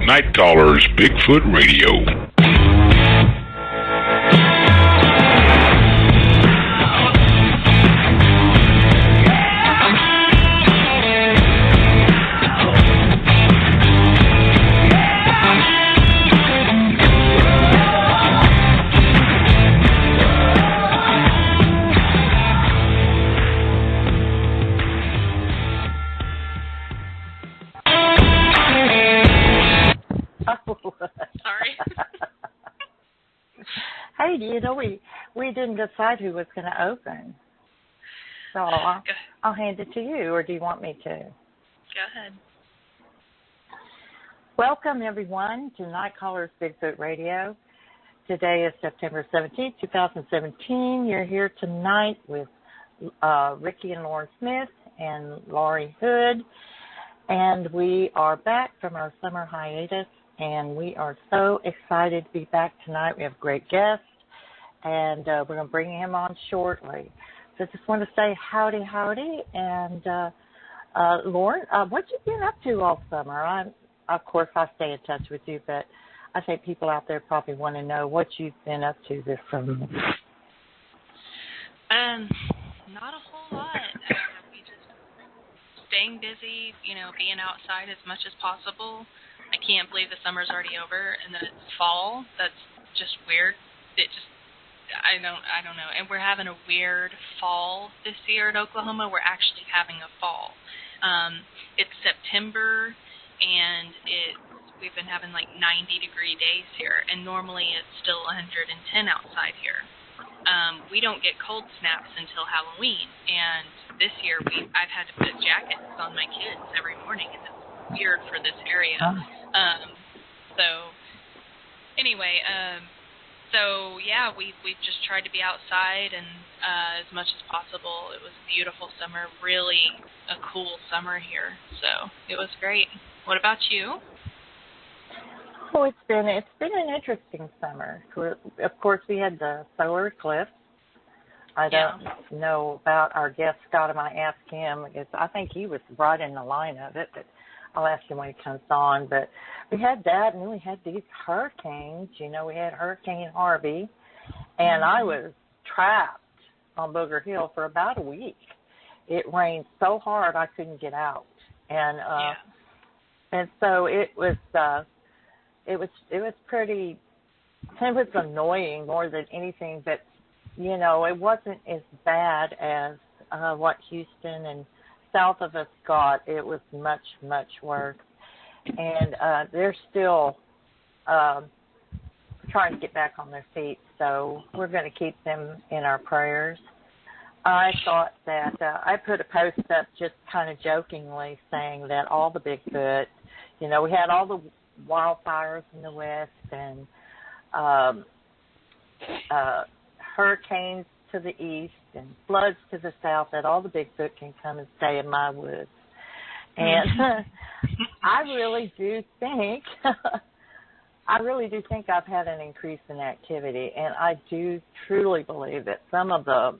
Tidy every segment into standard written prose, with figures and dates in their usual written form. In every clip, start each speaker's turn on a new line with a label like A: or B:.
A: Night Caller's Bigfoot Radio.
B: Hey, you know, we didn't decide who was going to open. So I'll hand it to you, or do you want me to?
C: Go ahead.
B: Welcome, everyone, to Night Caller's Bigfoot Radio. Today is September 17th, 2017. You're here tonight with Ricky and Lauren Smith and Laurie Hood. And we are back from our summer hiatus, and we are so excited to be back tonight. We have a great guest, and we're going to bring him on shortly. So I just want to say howdy, and Lauren, what you been up to all summer? Of course, I stay in touch with you, but I think people out there probably want to know what you've been up to this summer.
C: Not a whole lot. We just staying busy, you know, being outside as much as possible. I can't believe the summer's already over and that it's fall. That's just weird. I don't know. And we're having a weird fall this year in Oklahoma. We're actually having a fall. It's September, and we've been having like 90-degree days here, and normally it's still 110 outside here. We don't get cold snaps until Halloween, and this year I've had to put jackets on my kids every morning, and it's weird for this area. So yeah, we've just tried to be outside and as much as possible. It was a beautiful summer, really a cool summer here. So it was great. What about you?
B: Well, it's been an interesting summer. Of course, we had the solar eclipse. I don't know about our guest Scott. I might ask him, because I think he was right in the line of it, but I'll ask him when he comes on. But we had that, and then we had these hurricanes. You know, we had Hurricane Harvey, and I was trapped on Booger Hill for about a week. It rained so hard I couldn't get out, and so it was pretty. It was annoying more than anything, but you know, it wasn't as bad as what Houston and south of us got. It was much, much worse. And they're still trying to get back on their feet, so we're going to keep them in our prayers. I thought that I put a post up just kind of jokingly saying that all the Bigfoot, you know, we had all the wildfires in the west and hurricanes to the east and floods to the south, that all the Bigfoot can come and stay in my woods. And I really do think I've had an increase in activity, and I do truly believe that some of the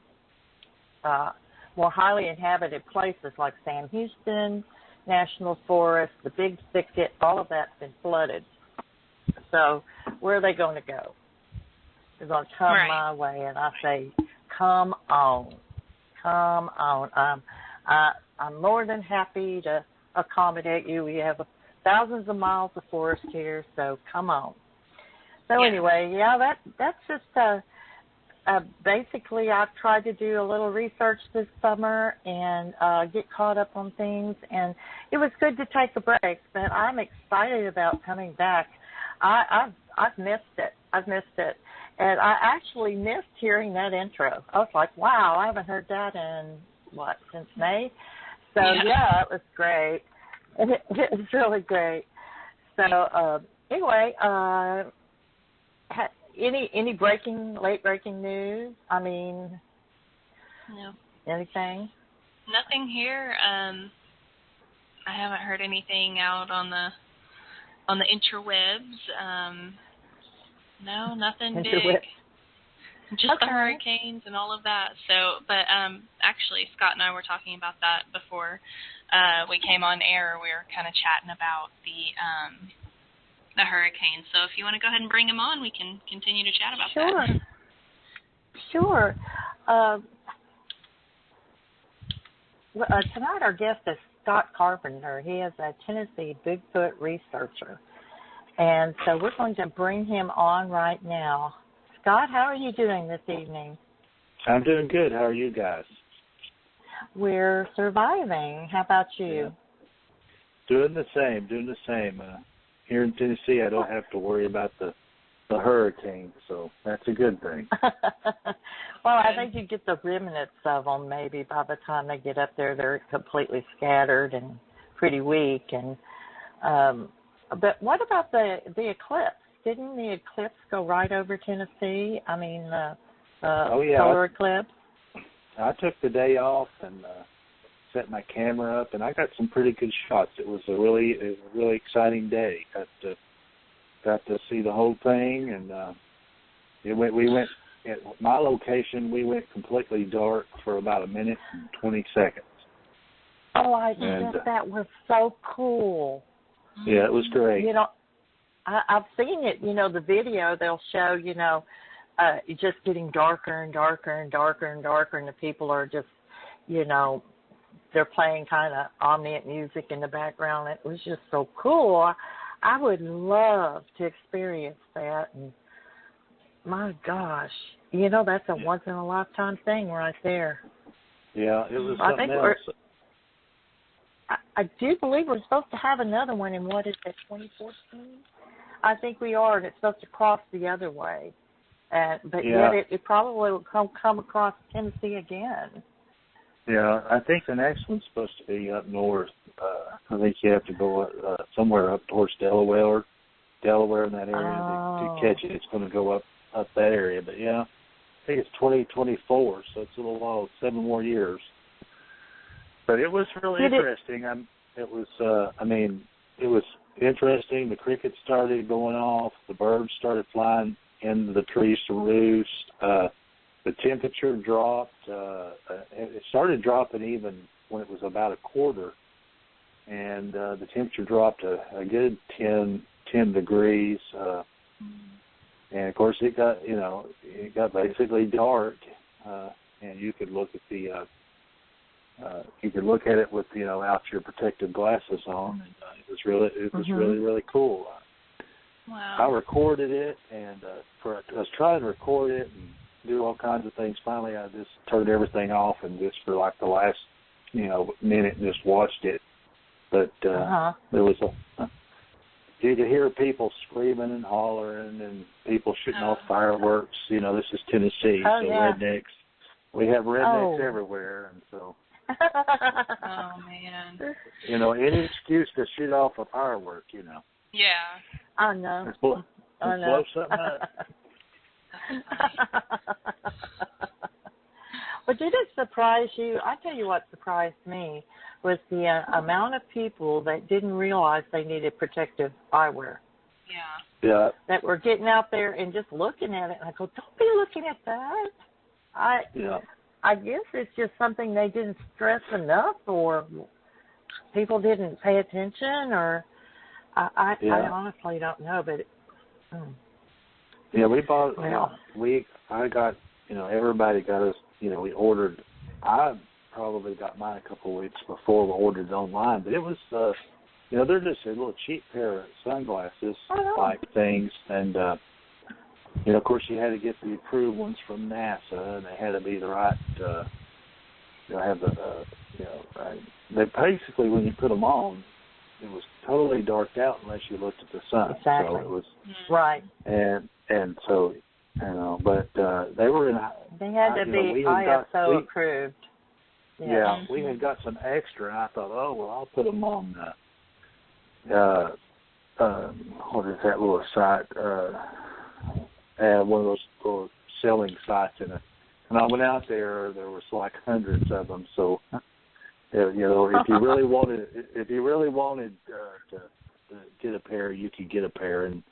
B: more highly inhabited places like Sam Houston National Forest, the Big Thicket, all of that's been flooded. So where are they going to go? They're going to come my way, and I say, come on. I'm more than happy to accommodate you. We have thousands of miles of forest here, so come on. So anyway, that's just basically I've tried to do a little research this summer and get caught up on things, and it was good to take a break, but I'm excited about coming back. I've missed it. And I actually missed hearing that intro. I was like, wow, I haven't heard that in, since May? So, it was great. It was really great. So, anyway, any late breaking news? I mean,
C: No.
B: anything?
C: Nothing here. I haven't heard anything out on the interwebs. No, nothing big. Just the hurricanes and all of that. So, but actually, Scott and I were talking about that before we came on air. We were kind of chatting about the hurricanes. So, if you want to go ahead and bring him on, we can continue to chat about that.
B: Sure. Tonight, our guest is Scott Carpenter. He is a Tennessee Bigfoot researcher. And so we're going to bring him on right now. Scott, how are you doing this evening?
D: I'm doing good. How are you guys?
B: We're surviving. How about you?
D: Yeah. Doing the same. Here in Tennessee, I don't have to worry about the hurricane, so that's a good thing.
B: Well, I think you get the remnants of them maybe by the time they get up there. They're completely scattered and pretty weak. And but what about the eclipse? Didn't the eclipse go right over Tennessee? I mean, the solar eclipse?
D: I took the day off and set my camera up, and I got some pretty good shots. It was a really exciting day. Got to see the whole thing, and we went at my location. We went completely dark for about a minute and 20 seconds.
B: Oh, I think that was so cool.
D: Yeah, it was great.
B: You know, I've seen it. You know, the video they'll show. You know, just getting darker and darker and darker and darker, and the people are just, you know, they're playing kind of ambient music in the background. It was just so cool. I would love to experience that. And my gosh, you know, that's a once in a lifetime thing right there.
D: Yeah, it was something else.
B: I do believe we're supposed to have another one in, what is it, 2014? I think we are, and it's supposed to cross the other way. But yet it probably will come across Tennessee again.
D: Yeah, I think the next one's supposed to be up north. I think you have to go somewhere up towards Delaware in that area to catch it. It's going to go up that area. But, yeah, I think it's 2024, so it's a little while, 7 more years. But it was really interesting. It was interesting. The crickets started going off. The birds started flying into the trees to roost. The temperature dropped. It started dropping even when it was about a quarter. And the temperature dropped a good 10 degrees. And, of course, it got basically dark. And you could look at it with, out your protective glasses on. And it was really cool.
C: Wow.
D: I recorded it, and I was trying to record it and do all kinds of things. Finally, I just turned everything off and just for like the last, minute just watched it. But there was you could hear people screaming and hollering and people shooting off fireworks. This is Tennessee, rednecks. We have rednecks everywhere, and so.
C: Oh man.
D: Any excuse to shoot off a firework,
C: Yeah.
B: I know.
D: Let's blow something up.
B: But did it surprise you? I tell you what surprised me was the amount of people that didn't realize they needed protective eyewear.
C: Yeah.
D: Yeah.
B: That were getting out there and just looking at it, and I go, don't be looking at that. I guess it's just something they didn't stress enough, or people didn't pay attention, or I honestly don't know, but.
D: Yeah, we bought. I got. Everybody got us. We ordered. I probably got mine a couple of weeks before we ordered it online, but it was. They're just a little cheap pair of sunglasses like things, and of course you had to get the approved ones from NASA, and they had to be the right. Have the. They basically when you put them on, it was totally darked out unless you looked at the sun.
B: Exactly.
D: So it was
B: right.
D: And so, but they were in.
B: They had to be ISO approved.
D: Yeah, we had got some extra, and I thought, I'll put them on. What is that little site? one of those little selling sites in it. And I went out there. There was like hundreds of them. So, you know, if you really wanted to get a pair, you could get a pair. And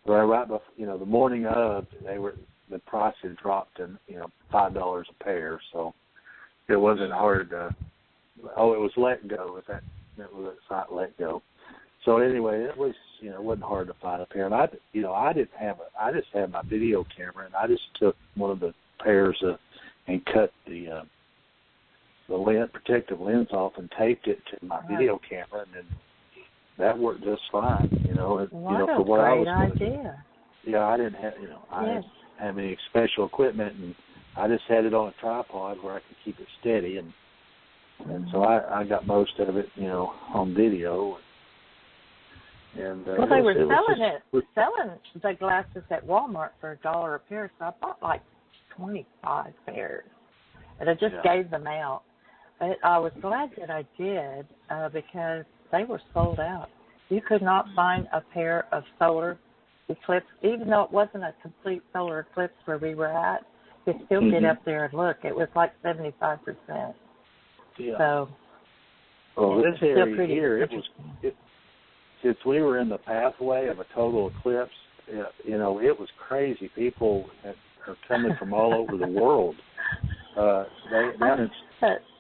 D: right before, you know, the morning of, the price had dropped to, you know, $5 a pair. So it wasn't hard to. Oh, it was Let Go. That was a site, Let Go. So anyway, it was, you know, it wasn't hard to find a pair. And I just had my video camera, and I just took one of the pairs and cut the protective lens off and taped it to my video camera, and then that worked just fine. You know, for what I was going to do. Yeah, I didn't have, you know, I didn't have any special equipment, and I just had it on a tripod where I could keep it steady, and so I got most of it, you know, on video. And
B: well, they were selling the glasses at Walmart for $1 a pair, so I bought like 25 pairs, and I just gave them out. But I was glad that I did because they were sold out. You could not find a pair of solar eclipse, even though it wasn't a complete solar eclipse where we were at. You could still get up there and look. It was like 75%.
D: Yeah.
B: So,
D: well, this area here, since we were in the pathway of a total eclipse, you know, it was crazy. People are coming from all over the world.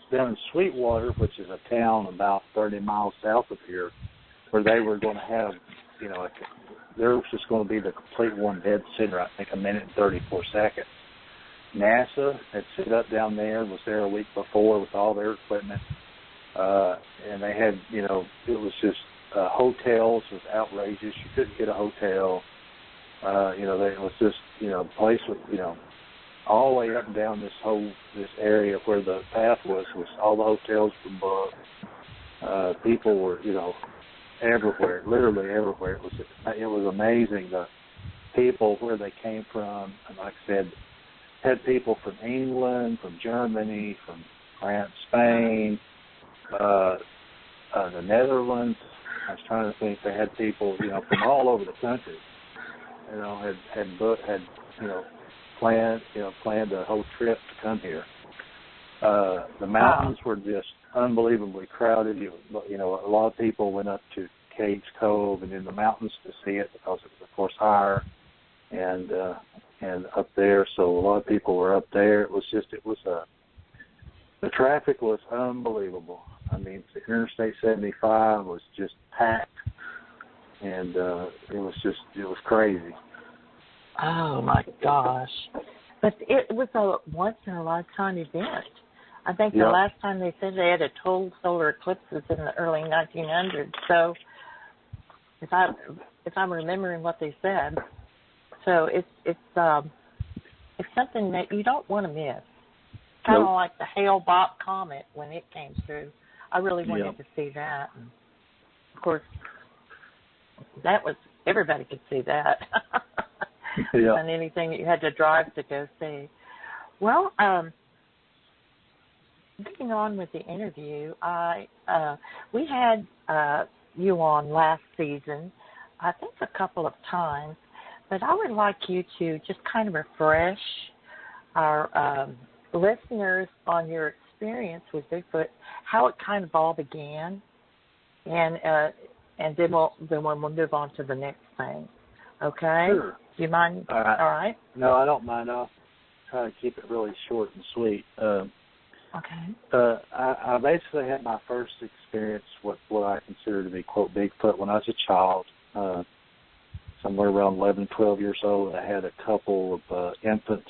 D: Down in Sweetwater, which is a town about 30 miles south of here, where they were going to have, you know, there was just going to be the complete one dead center, I think, 1 minute and 34 seconds. NASA had set up down there, was there a week before with all their equipment, and they had, you know, it was just hotels was outrageous. You couldn't get a hotel. You know, it was just, you know, place with, you know, all the way up and down this area where the path was all the hotels were booked. People were, you know, everywhere, literally everywhere. It was amazing the people where they came from. And like I said, had people from England, from Germany, from France, Spain, the Netherlands. I was trying to think. They had people, you know, from all over the country. You know, had you know, planned a whole trip to come here. The mountains were just unbelievably crowded. You know, a lot of people went up to Cades Cove and in the mountains to see it because it was, of course, higher and up there. So a lot of people were up there. The traffic was unbelievable. I mean, Interstate 75 was just packed, and it was crazy.
B: Oh my gosh! But it was a once in a lifetime event. I think the last time they said they had a total solar eclipse was in the early 1900s. So if I'm remembering what they said, so it's something that you don't want to miss. Kind of like the Hale-Bopp comet when it came through. I really wanted to see that. And of course, that was everybody could see that. And anything that you had to drive to go see. Well, getting on with the interview, we had you on last season, I think a couple of times, but I would like you to just kind of refresh our listeners on your experience with Bigfoot, how it kind of all began, and then we'll move on to the next thing. Okay?
D: Sure.
B: Do you mind?
D: All right.
B: All right.
D: No, I don't mind. I'll try to keep it really short and sweet.
B: Okay.
D: I basically had my first experience, what I consider to be, quote, Bigfoot, when I was a child, somewhere around 11, 12 years old. I had a couple of infants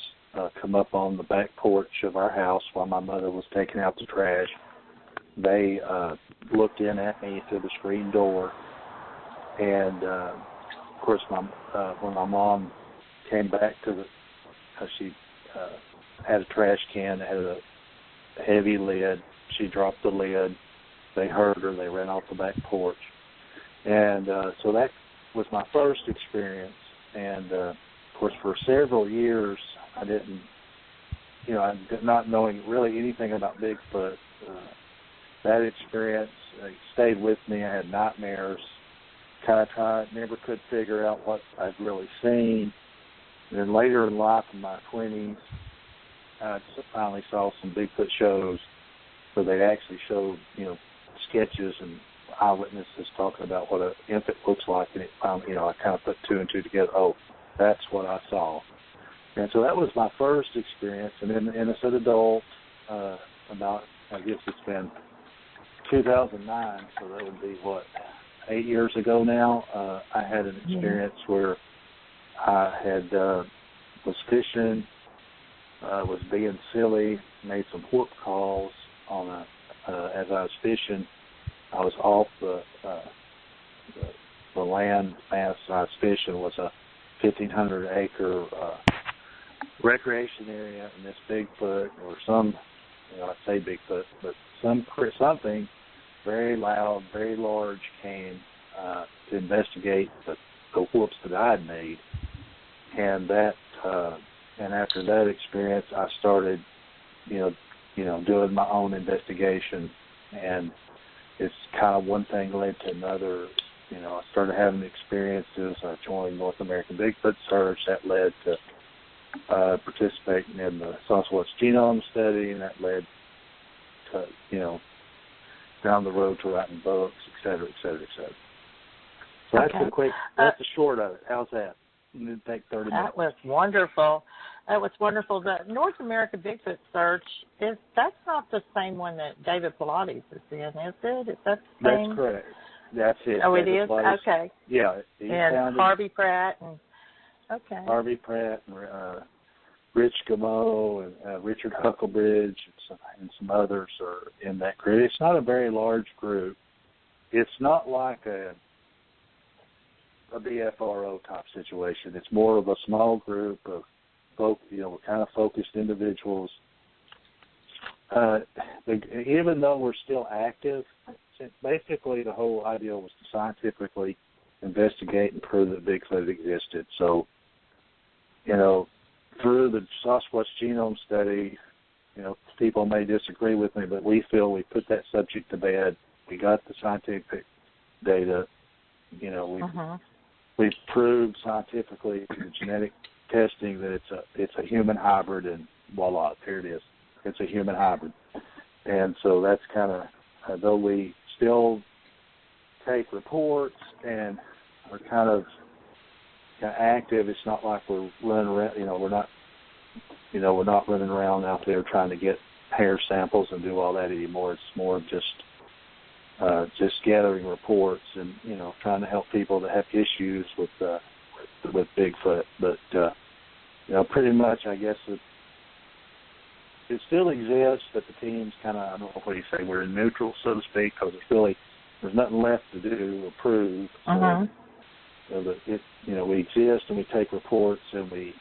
D: come up on the back porch of our house while my mother was taking out the trash. They looked in at me through the screen door, and of course, when my mom came back she had a trash can that had a heavy lid. She dropped the lid. They heard her. They ran off the back porch, and so that was my first experience. And of course, for several years, I didn't, not knowing really anything about Bigfoot. That experience stayed with me. I had nightmares. Never could figure out what I'd really seen. And then later in life, in my 20s, I finally saw some Bigfoot shows where they actually showed, sketches and eyewitnesses talking about what an infant looks like, and it finally, I kind of put two and two together. Oh, that's what I saw. And so that was my first experience. And then as an adult, about, I guess it's been 2009, so that would be, 8 years ago now, I had an experience where I had was fishing, was being silly, made some whoop calls on as I was fishing. I was off the land mass I was fishing was a 1,500-acre recreation area, and this Bigfoot or some, I say Bigfoot, but something very loud, very large came to investigate the whoops that I had made, and that and after that experience, I started, doing my own investigation, and it's kind of one thing led to another. I started having experiences. I joined North American Bigfoot Search. That led to participating in the Sasquatch genome study, and that led to, down the road to writing books, et cetera, et cetera, et cetera. So that's the short of it. How's that? It didn't take 30 minutes.
B: That was wonderful. The North American Bigfoot Search, that's not the same one that David Pilates is in, is it? Is that the same?
D: That's correct. That's it.
B: Oh,
D: David
B: it is?
D: Pilates.
B: Okay.
D: Yeah.
B: And Harvey Pratt.
D: Harvey Pratt and Rich Gameau and Richard Hucklebridge and some others are in that group. It's not a very large group. It's not like a BFRO type situation. It's more of a small group of kind of focused individuals. Even though we're still active, basically the whole idea was to scientifically investigate and prove that Bigfoot existed. So, through the Sasquatch genome study, people may disagree with me, but we feel we put that subject to bed. We got the scientific data. We've proved scientifically through genetic testing that it's a human hybrid, and voila, there it is. It's a human hybrid. And so that's kind of, though we still take reports and are kind of active, it's not like we're running around, we're not running around out there trying to get hair samples and do all that anymore. It's more of just gathering reports and, trying to help people that have issues with Bigfoot. But, pretty much, I guess it still exists, but the team's kind of, I don't know what you say, we're in neutral, so to speak, because there's nothing left to do or prove. So, we exist and we take reports and we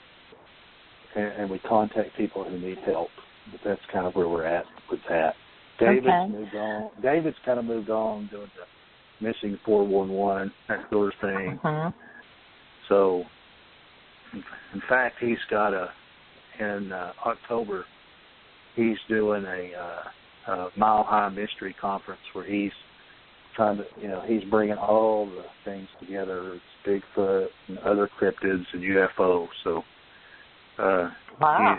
D: contact people who need help. But that's kind of where we're at with that. David's moved on. David's kind of moved on doing the missing 411, that sort of thing. So, in fact, he's got in October, he's doing a Mile High Mystery Conference where he's trying to, he's bringing all the things together. It's Bigfoot and other cryptids and UFO. So,
B: wow.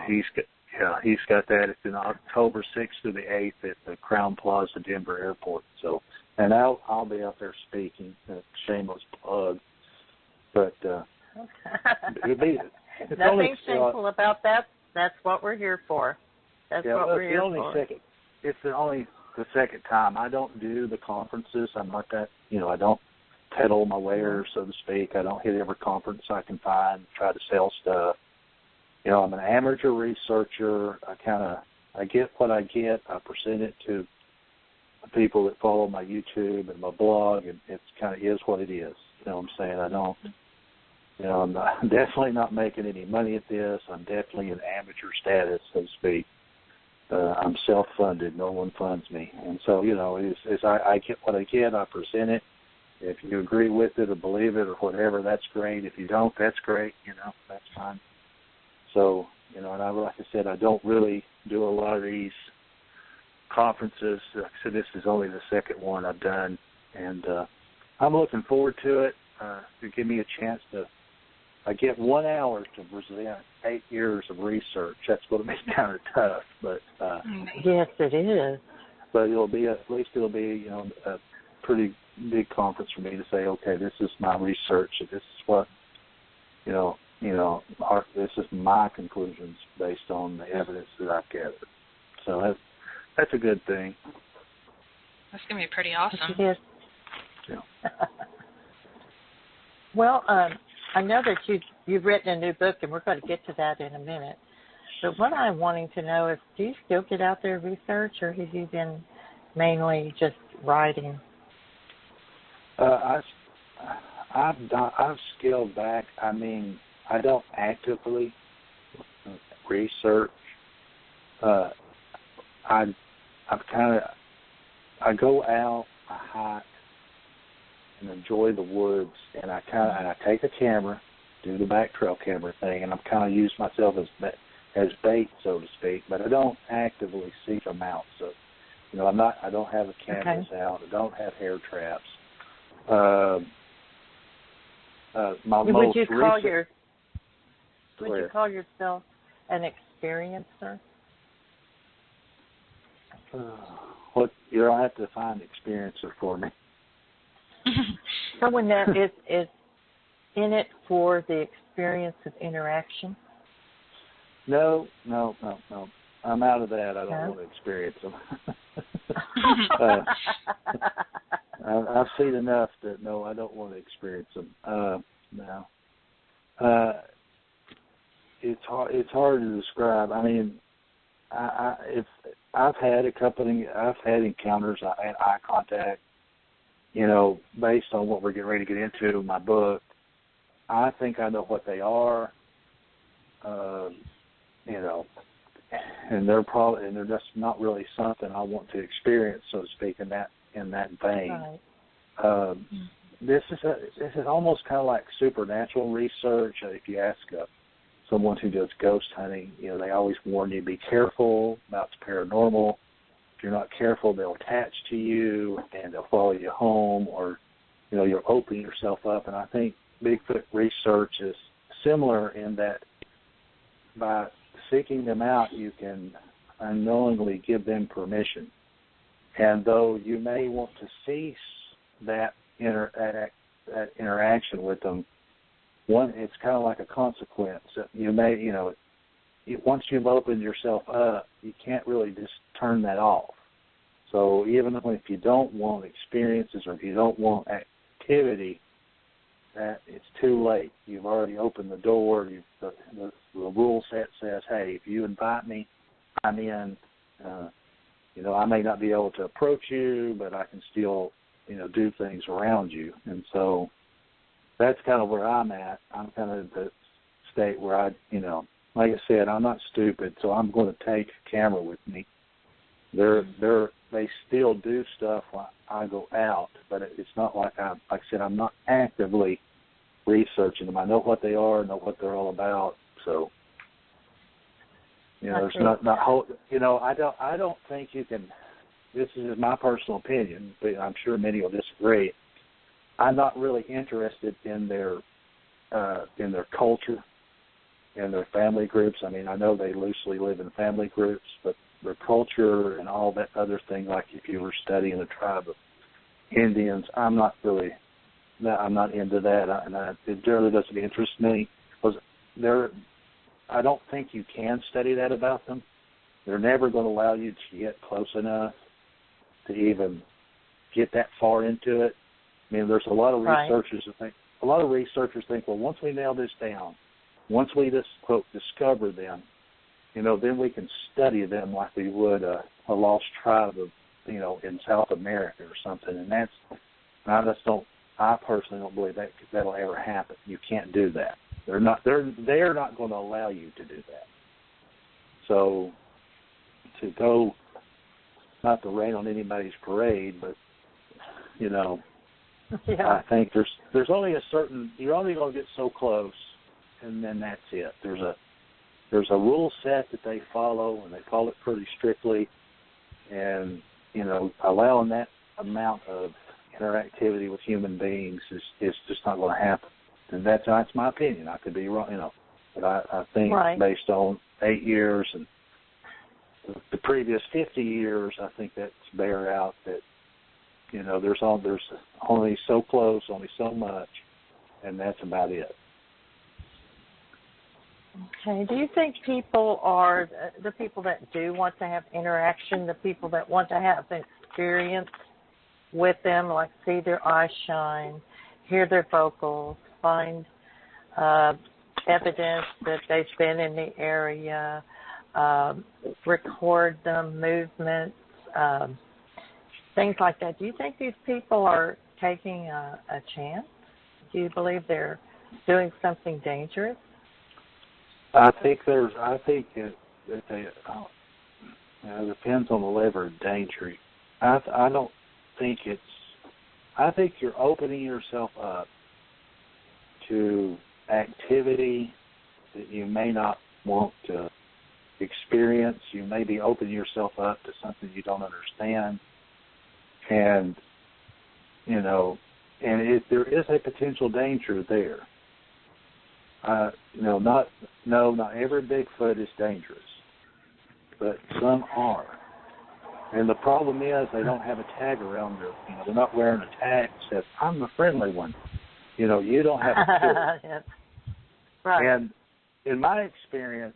D: He's got that. It's in October 6th through the 8th at the Crown Plaza Denver Airport. So, and I'll be out there speaking. Shameless plug, but
B: nothing shameful about that. That's what we're here for. That's what we're here for.
D: It's only the second time. I don't do the conferences. I'm not that. I don't peddle my wares, so to speak. I don't hit every conference I can find, try to sell stuff. I'm an amateur researcher. I get what I get. I present it to the people that follow my YouTube and my blog, and it's kind of is what it is. You know what I'm saying? I don't, I'm definitely not making any money at this. I'm definitely in amateur status, so to speak. I'm self-funded. No one funds me. And so, as I get what I get, I present it. If you agree with it or believe it or whatever, that's great. If you don't, that's great. That's fine. So, and like I said, I don't really do a lot of these conferences. So this is only the second one I've done, and I'm looking forward to it. To give me a chance to I get 1 hour to present 8 years of research. That's going to be kind of tough, but
B: yes, it is.
D: But it'll be at least a pretty big conference for me to say, okay, this is my research, and this is what this is my conclusions based on the evidence that I've gathered. So that's a good thing.
C: That's gonna be pretty awesome.
B: Yes.
D: Yeah.
B: Well, I know that you've written a new book, and we're going to get to that in a minute. But what I'm wanting to know is, do you still get out there and research, or have you been mainly just writing?
D: I've scaled back. I mean, I don't actively research. I go out, I hike, and enjoy the woods, and I take a camera, do the back trail camera thing, and I'm kind of use myself as bait, so to speak. But I don't actively seek them out. So, I don't have the cameras out. I don't have hair traps.
B: Would you call yourself an experiencer?
D: You'll have to find an experiencer for me.
B: Someone that is in it for the experience of interaction?
D: No. I'm out of that. I don't want to experience them. I've seen enough that no, I don't want to experience them. No. It's hard to describe. I mean, I've had encounters, I had eye contact, based on what we're getting ready to get into in my book. I think I know what they are, and they're just not really something I want to experience, so to speak, in that vein. Right. This is almost kind of like supernatural research. If you ask someone who does ghost hunting, they always warn you, be careful about the paranormal. If you're not careful, they'll attach to you and they'll follow you home, or you're opening yourself up. And I think Bigfoot research is similar in that by seeking them out, you can unknowingly give them permission. And though you may want to cease that interaction with them, it's kind of like a consequence. You may, once you've opened yourself up, you can't really just turn that off. So even if you don't want experiences or if you don't want activity, that it's too late. You've already opened the door. The rule set says, hey, if you invite me, I'm in. I may not be able to approach you, but I can still, do things around you. And so that's kind of where I'm at. I'm kind of at the state where like I said, I'm not stupid, so I'm going to take a camera with me. They still do stuff when I go out, but it's not like I said, I'm not actively researching them. I know what they are, know what they're all about. So, there's not I don't think you can. This is my personal opinion, but I'm sure many will disagree. I'm not really interested in their culture and their family groups. I mean, I know they loosely live in family groups, but their culture and all that other thing, like if you were studying the tribe of Indians, I'm not into that, and it really doesn't interest me, because I don't think you can study that about them. They're never going to allow you to get close enough to even get that far into it. I mean, there's a lot of researchers think, well, once we nail this down, once we just, quote, discover them, then we can study them like we would a lost tribe of, in South America or something. And I personally don't believe that'll ever happen. You can't do that. They're not going to allow you to do that. So to go, not to rain on anybody's parade, but yeah. I think there's only a certain, you're only going to get so close, and then that's it. There's a rule set that they follow, and they follow it pretty strictly, and allowing that amount of interactivity with human beings is just not going to happen. And that's my opinion. I could be wrong, but I think
B: right.
D: based on 8 years and the previous 50 years, I think that's bear out that, there's only so close, only so much, and that's about it.
B: Okay. Do you think people are, the people that do want to have interaction, the people that want to have an experience with them, like see their eyes shine, hear their vocals, find evidence that they've been in the area, record them, movements, things like that. Do you think these people are taking a chance? Do you believe they're doing something dangerous?
D: I think it depends on the level of danger. I don't think I think you're opening yourself up to activity that you may not want to experience. You may be opening yourself up to something you don't understand. And, there is a potential danger there. Not every Bigfoot is dangerous, but some are. And the problem is they don't have a tag around their, they're not wearing a tag that says, I'm the friendly one. You don't have a clue.
B: Yes. Right.
D: And in my experience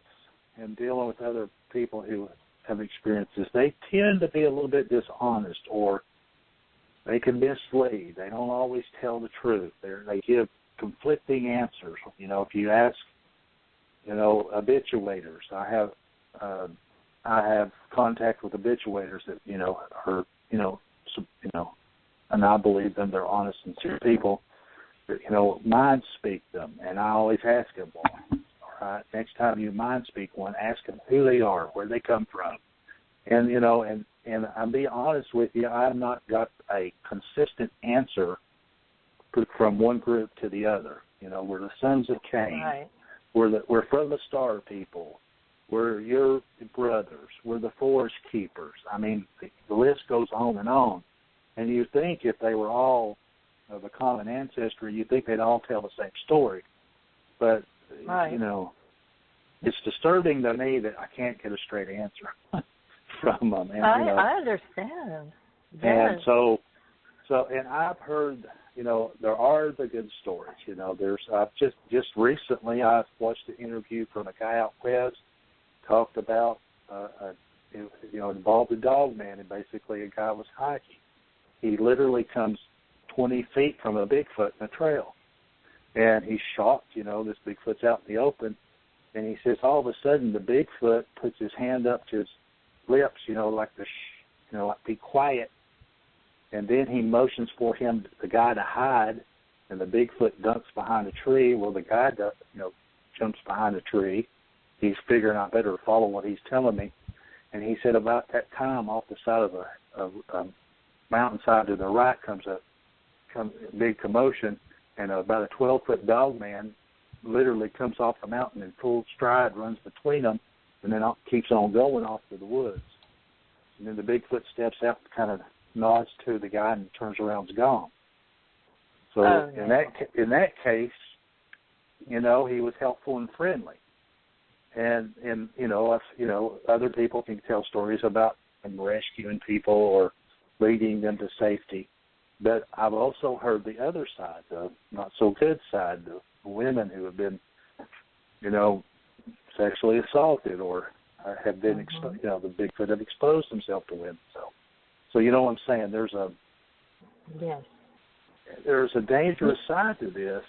D: and dealing with other people who have experiences, they tend to be a little bit dishonest, or they can mislead. They don't always tell the truth. They give conflicting answers. If you ask, habituators, I have contact with habituators that, are, and I believe them. They're honest, sincere people. Mind speak them, and I always ask them, all right, next time you mind speak one, ask them who they are, where they come from, and and I'll be honest with you, I've not got a consistent answer from one group to the other. We're the sons of Cain.
B: Right.
D: We're from the star people. We're your brothers. We're the forest keepers. I mean, the list goes on. And you think if they were all of a common ancestry, you think they'd all tell the same story. But,
B: right.
D: It's disturbing to me that I can't get a straight answer from them. And,
B: I understand. Yes.
D: And so and I've heard, there are the good stories. I've just recently I've watched an interview from a guy out west, talked about, involved a Dogman, and basically a guy was hiking. He literally comes 20 feet from a Bigfoot in a trail, and he's shocked. This Bigfoot's out in the open, and he says all of a sudden the Bigfoot puts his hand up to his lips, like be quiet. And then he motions for the guy to hide, and the Bigfoot ducks behind a tree. Well, the guy, jumps behind a tree. He's figuring I better follow what he's telling me. And he said about that time, off the side of a mountainside to the right comes a big commotion, and about a 12-foot Dogman literally comes off the mountain in full stride, runs between them, and then keeps on going off to the woods. And then the Bigfoot steps out and kind of nods to the guy and turns around and is gone. So in that case, he was helpful and friendly. And other people can tell stories about him rescuing people or leading them to safety. But I've also heard the other side, the not so good side, the women who have been, sexually assaulted or have been, the Bigfoot have exposed himself to women. So you know what I'm saying? There's a dangerous side to this,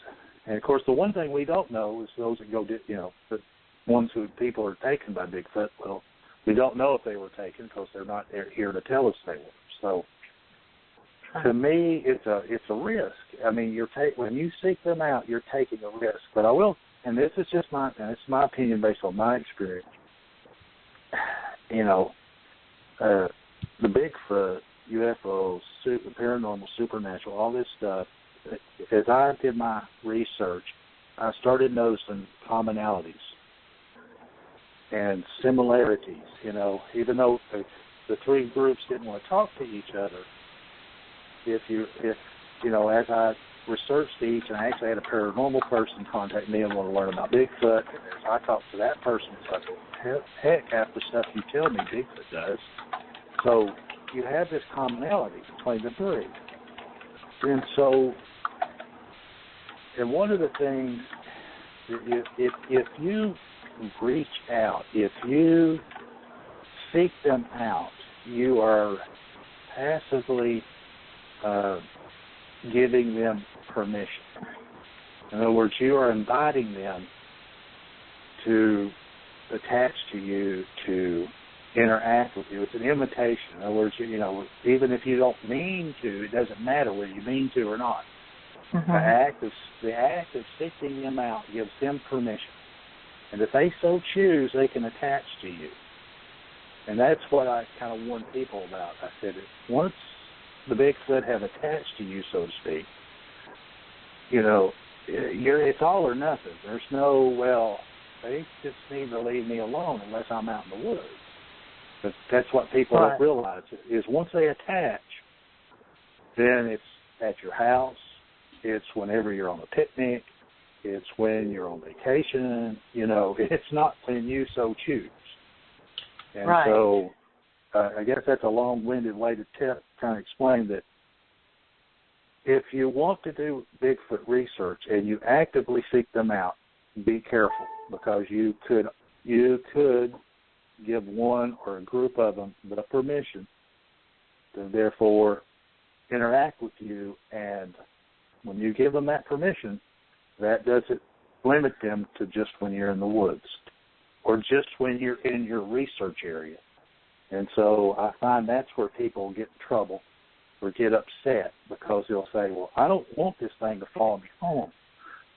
D: and of course the one thing we don't know is those that go, the ones who people are taken by Bigfoot. Well, we don't know if they were taken because they're not here to tell us they were. So to me, it's a risk. I mean, when you seek them out, you're taking a risk. But I will, and this is just my opinion based on my experience. The Bigfoot, UFOs, paranormal, supernatural, all this stuff, as I did my research, I started noticing commonalities and similarities, even though the three groups didn't want to talk to each other. As I researched each, and I actually had a paranormal person contact me and want to learn about Bigfoot. And as I talked to that person, it's like, well, heck, half the stuff you tell me Bigfoot does. So you have this commonality between the three. And so, and one of the things, if you reach out, if you seek them out, you are passively giving them permission. In other words, you are inviting them to attach to you, to interact with you. It's an invitation. In other words, you know, even if you don't mean to, it doesn't matter whether you mean to or not. The act of seeking them out gives them permission. And if they so choose, they can attach to you. And that's what I kind of warn people about. I said, once the Bigfoot have attached to you, so to speak, you know, it's all or nothing. There's no, well, they just need to leave me alone unless I'm out in the woods. But that's what people don't realize, is once they attach, then it's at your house, it's whenever you're on a picnic, it's when you're on vacation, you know, it's not when you so choose. And so I guess that's a long-winded way to kind of explain that if you want to do Bigfoot research and you actively seek them out, be careful, because you could give one or a group of them the permission to therefore interact with you, and when you give them that permission, that doesn't limit them to just when you're in the woods or just when you're in your research area. And so I find that's where people get in trouble or get upset, because they'll say, well, I don't want this thing to follow me home.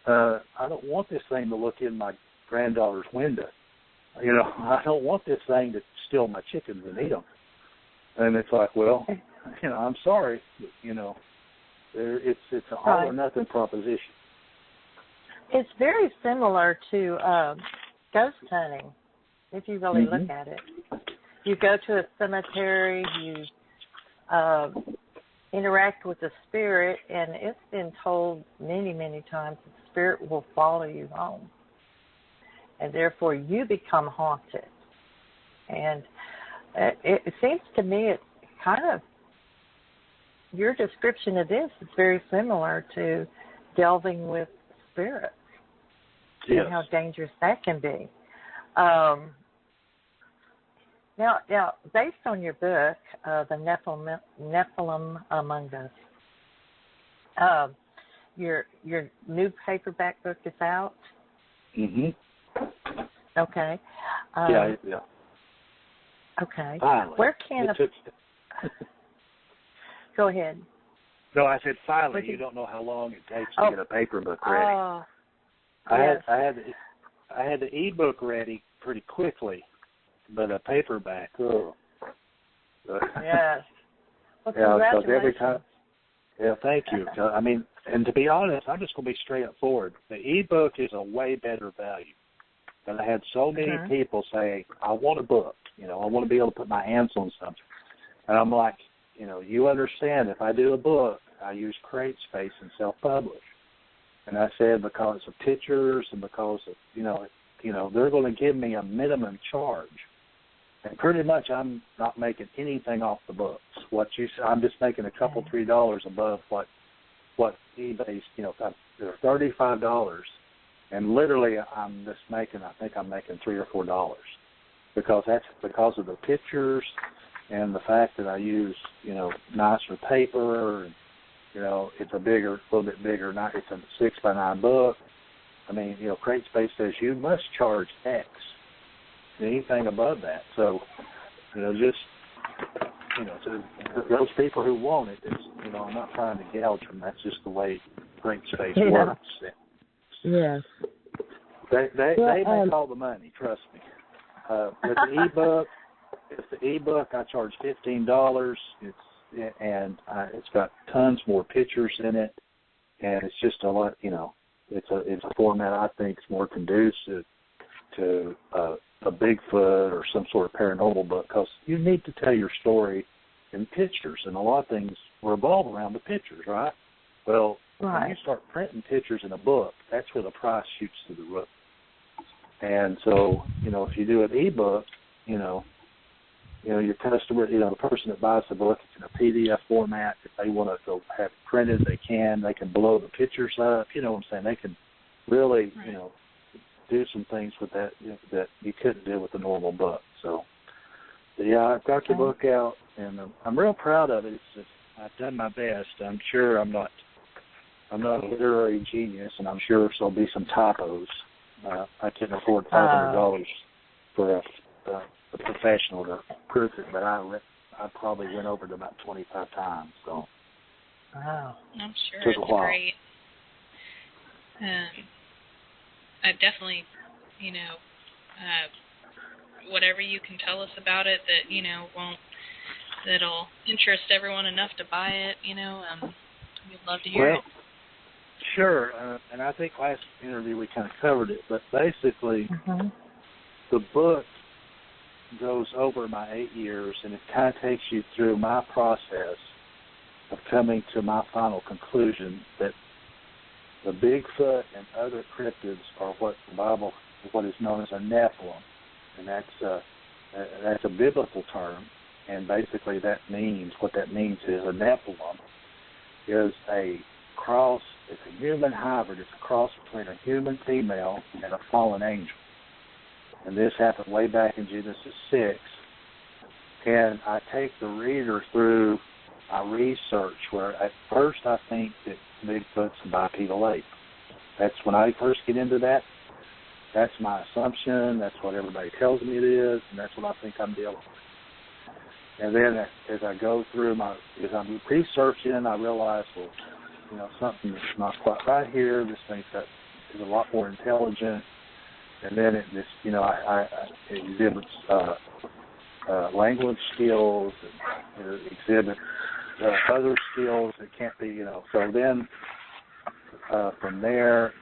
D: I don't want this thing to look in my granddaughter's window. You know, I don't want this thing to steal my chickens and eat them. And it's like, well, you know, I'm sorry, but, you know, it's an all or nothing proposition.
B: It's very similar to ghost hunting, if you really look at it. You go to a cemetery, you interact with the spirit, and it's been told many, many times the spirit will follow you home. And therefore you become haunted. And it seems to me it's kind of, your description of this is very similar to delving with spirits.
D: Yes.
B: And how dangerous that can be. Now, based on your book, The Nephilim Among Us, your new paperback book is out? Okay.
D: Yeah.
B: Okay.
D: Finally.
B: Where can Go ahead.
D: No, I said finally. You don't know how long it takes to get a paper book ready.
B: Yes.
D: I had the e-book ready pretty quickly, but a paperback. Oh.
B: Yes. Well,
D: because every time. Yeah, thank you. I mean, and to be honest, I'm just going to be straight up forward. The e-book is a way better value. And I had so many people say, I want a book. You know, I want to be able to put my hands on something. And I'm like, you know, you understand, if I do a book, I use crate space and self-publish. And I said, because of pictures and because of, you know, they're going to give me a minimum charge. And pretty much I'm not making anything off the books. I'm just making a couple, $3 above what eBay's, you know, they're $35. And literally I'm making $3 or $4. Because of the pictures and the fact that I use, you know, nicer paper, and, you know, it's a little bit bigger, it's a 6x9 book. I mean, you know, Crate Space says you must charge X. Anything above that. So, you know, just, you know, to those people who want it, you know, I'm not trying to gouge them. That's just the way Crate Space works.
B: Yes.
D: They make all the money, trust me. With the ebook, I charge $15. It's got tons more pictures in it, and it's just a lot. You know, it's a format I think is more conducive to a Bigfoot or some sort of paranormal book, because you need to tell your story in pictures, and a lot of things revolve around the pictures, right? Well,
B: Right.
D: When you start printing pictures in a book, that's where the price shoots through the roof. And so, if you do an e-book, your customer, the person that buys the book, it's in a PDF format. If they want to go have it printed, they can. They can blow the pictures up. You know what I'm saying? They can really, do some things with that that you couldn't do with a normal book. So, yeah, I've got the book out, and I'm real proud of it. It's just, I've done my best. I'm sure I'm not a literary genius, and I'm sure there'll be some typos. I can't afford $500 for a professional to proof it, but I probably went over it about 25 times. So,
B: wow,
C: I'm sure it's great. I definitely, whatever you can tell us about it that that'll interest everyone enough to buy it. We'd love to hear it.
D: Sure, and I think last interview we kind of covered it, but basically the book goes over my 8 years, and it kind of takes you through my process of coming to my final conclusion that the Bigfoot and other cryptids are what is known as a Nephilim, and that's a biblical term, and basically what that means is a Nephilim is a cross. It's a human hybrid. It's a cross between a human female and a fallen angel. And this happened way back in Genesis 6. And I take the reader through my research where at first I think that Bigfoot's a bipedal ape. That's when I first get into that. That's my assumption. That's what everybody tells me it is. And that's what I think I'm dealing with. And then as I go through as I'm researching, I realize, something is not quite right here. This thing is a lot more intelligent. And then it exhibits language skills, and it exhibits other skills that can't be, So then from there,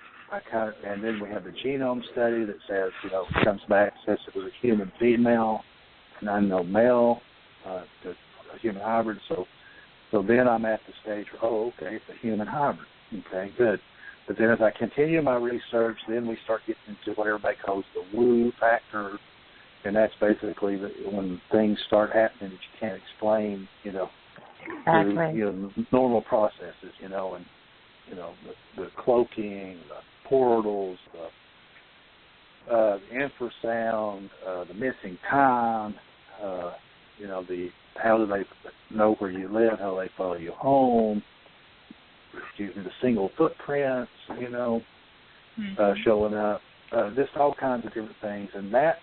D: and then we have the genome study that says, comes back, says it was a human female, an unknown male, a human hybrid. So then I'm at the stage where, okay, it's a human hybrid. Okay, good. But then as I continue my research, then we start getting into what everybody calls the woo factor, and that's basically when things start happening that you can't explain, through normal processes, and the cloaking, the portals, the infrasound, the missing time, how do they know where you live, how they follow you home, the single footprints, showing up, just all kinds of different things. And that,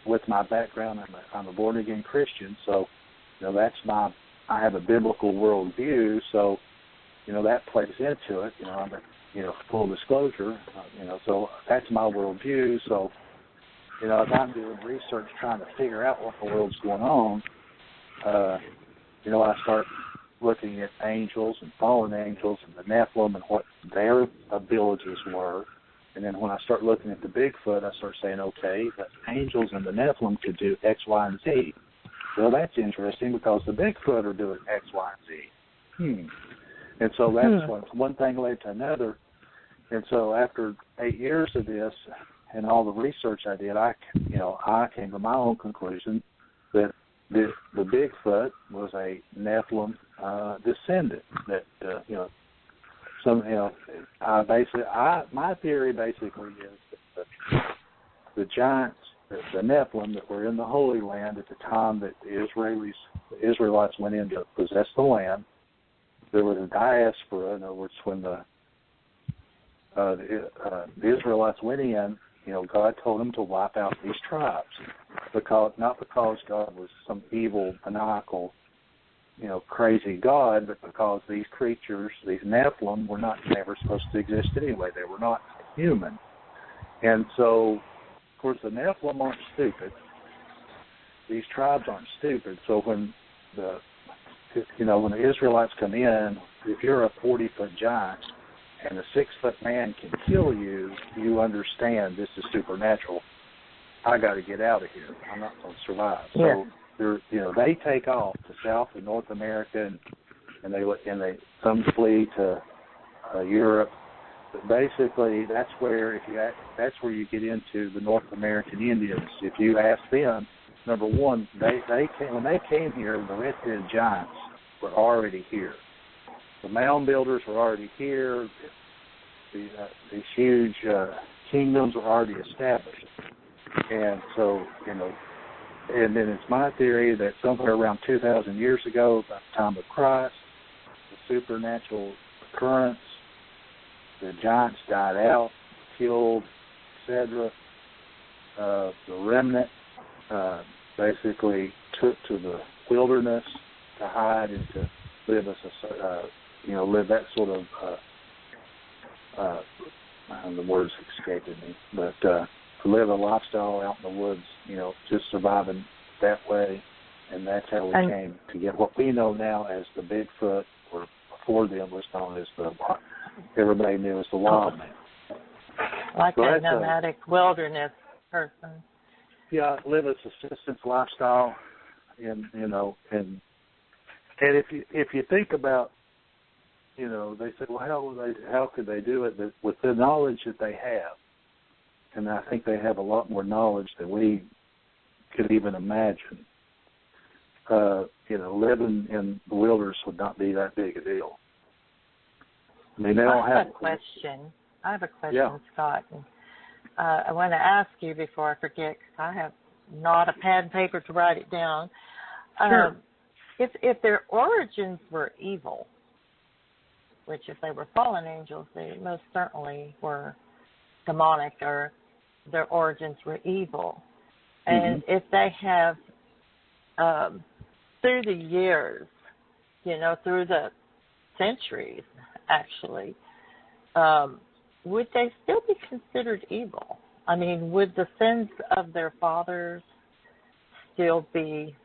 D: with my background, I'm a born-again Christian, so, I have a biblical worldview, so, that plays into it. I'm full disclosure, so that's my worldview. So, as I'm doing research trying to figure out what the world's going on, I start looking at angels and fallen angels and the Nephilim and what their abilities were. And then when I start looking at the Bigfoot, I start saying, okay, the angels and the Nephilim could do X, Y, and Z. Well, that's interesting because the Bigfoot are doing X, Y, and Z. And so that's one thing led to another. And so after 8 years of this and all the research I did, I came to my own conclusion that the Bigfoot was a Nephilim descendant. That my theory basically is that the giants, the Nephilim that were in the Holy Land at the time that the Israelites went in to possess the land, there was a diaspora. In other words, when the Israelites went in, God told them to wipe out these tribes, not because God was some evil, maniacal, crazy God, but because these creatures, these Nephilim, were never supposed to exist anyway. They were not human. And so, of course, the Nephilim aren't stupid. These tribes aren't stupid. So when the Israelites come in, if you're a 40-foot giant and a 6-foot man can kill you, you understand this is supernatural. I got to get out of here. I'm not going to survive.
B: Yeah.
D: So they take off to South and North America, and some flee to Europe. But basically, that's where you get into the North American Indians. If you ask them, number one, when they came here, the red-headed giants were already here. The mound builders were already here. These huge kingdoms were already established. And so, and then it's my theory that somewhere around 2,000 years ago, by the time of Christ, the supernatural occurrence, the giants died out, killed, etc. The remnant basically took to the wilderness to hide and to live live that sort of the words escaping me, but to live a lifestyle out in the woods, just surviving that way, and that's how we came to get what we know now as the Bigfoot, or before them was known as everybody knew as the wild man.
B: Like a nomadic wilderness person.
D: Yeah, live a subsistence lifestyle, and if you think about, they say, well, how could they do it? But with the knowledge that they have, and I think they have a lot more knowledge than we could even imagine. Living in the wilderness would not be that big a deal. I mean, they don't have
B: a question. I have a question,
D: yeah.
B: Scott. And, I want to ask you before I forget, because I have not a pad and paper to write it down.
D: Sure.
B: If their origins were evil, which if they were fallen angels, they most certainly were demonic, or their origins were evil. And if they have, through the years, through the centuries, actually, would they still be considered evil? I mean, would the sins of their fathers still be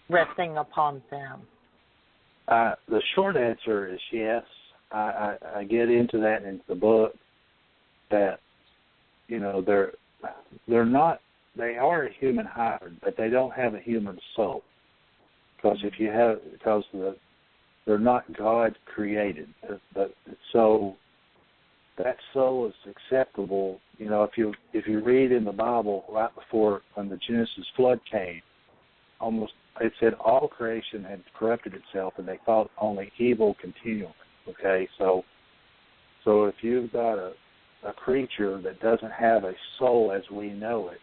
B: resting upon them?
D: The short answer is yes. I get into that in the book, that they're not. They are a human hybrid, but they don't have a human soul, because they're not God created. But so that soul is acceptable. If you read in the Bible right before when the Genesis flood came, it said all creation had corrupted itself, and they thought only evil continually. Okay, so if you've got a creature that doesn't have a soul as we know it,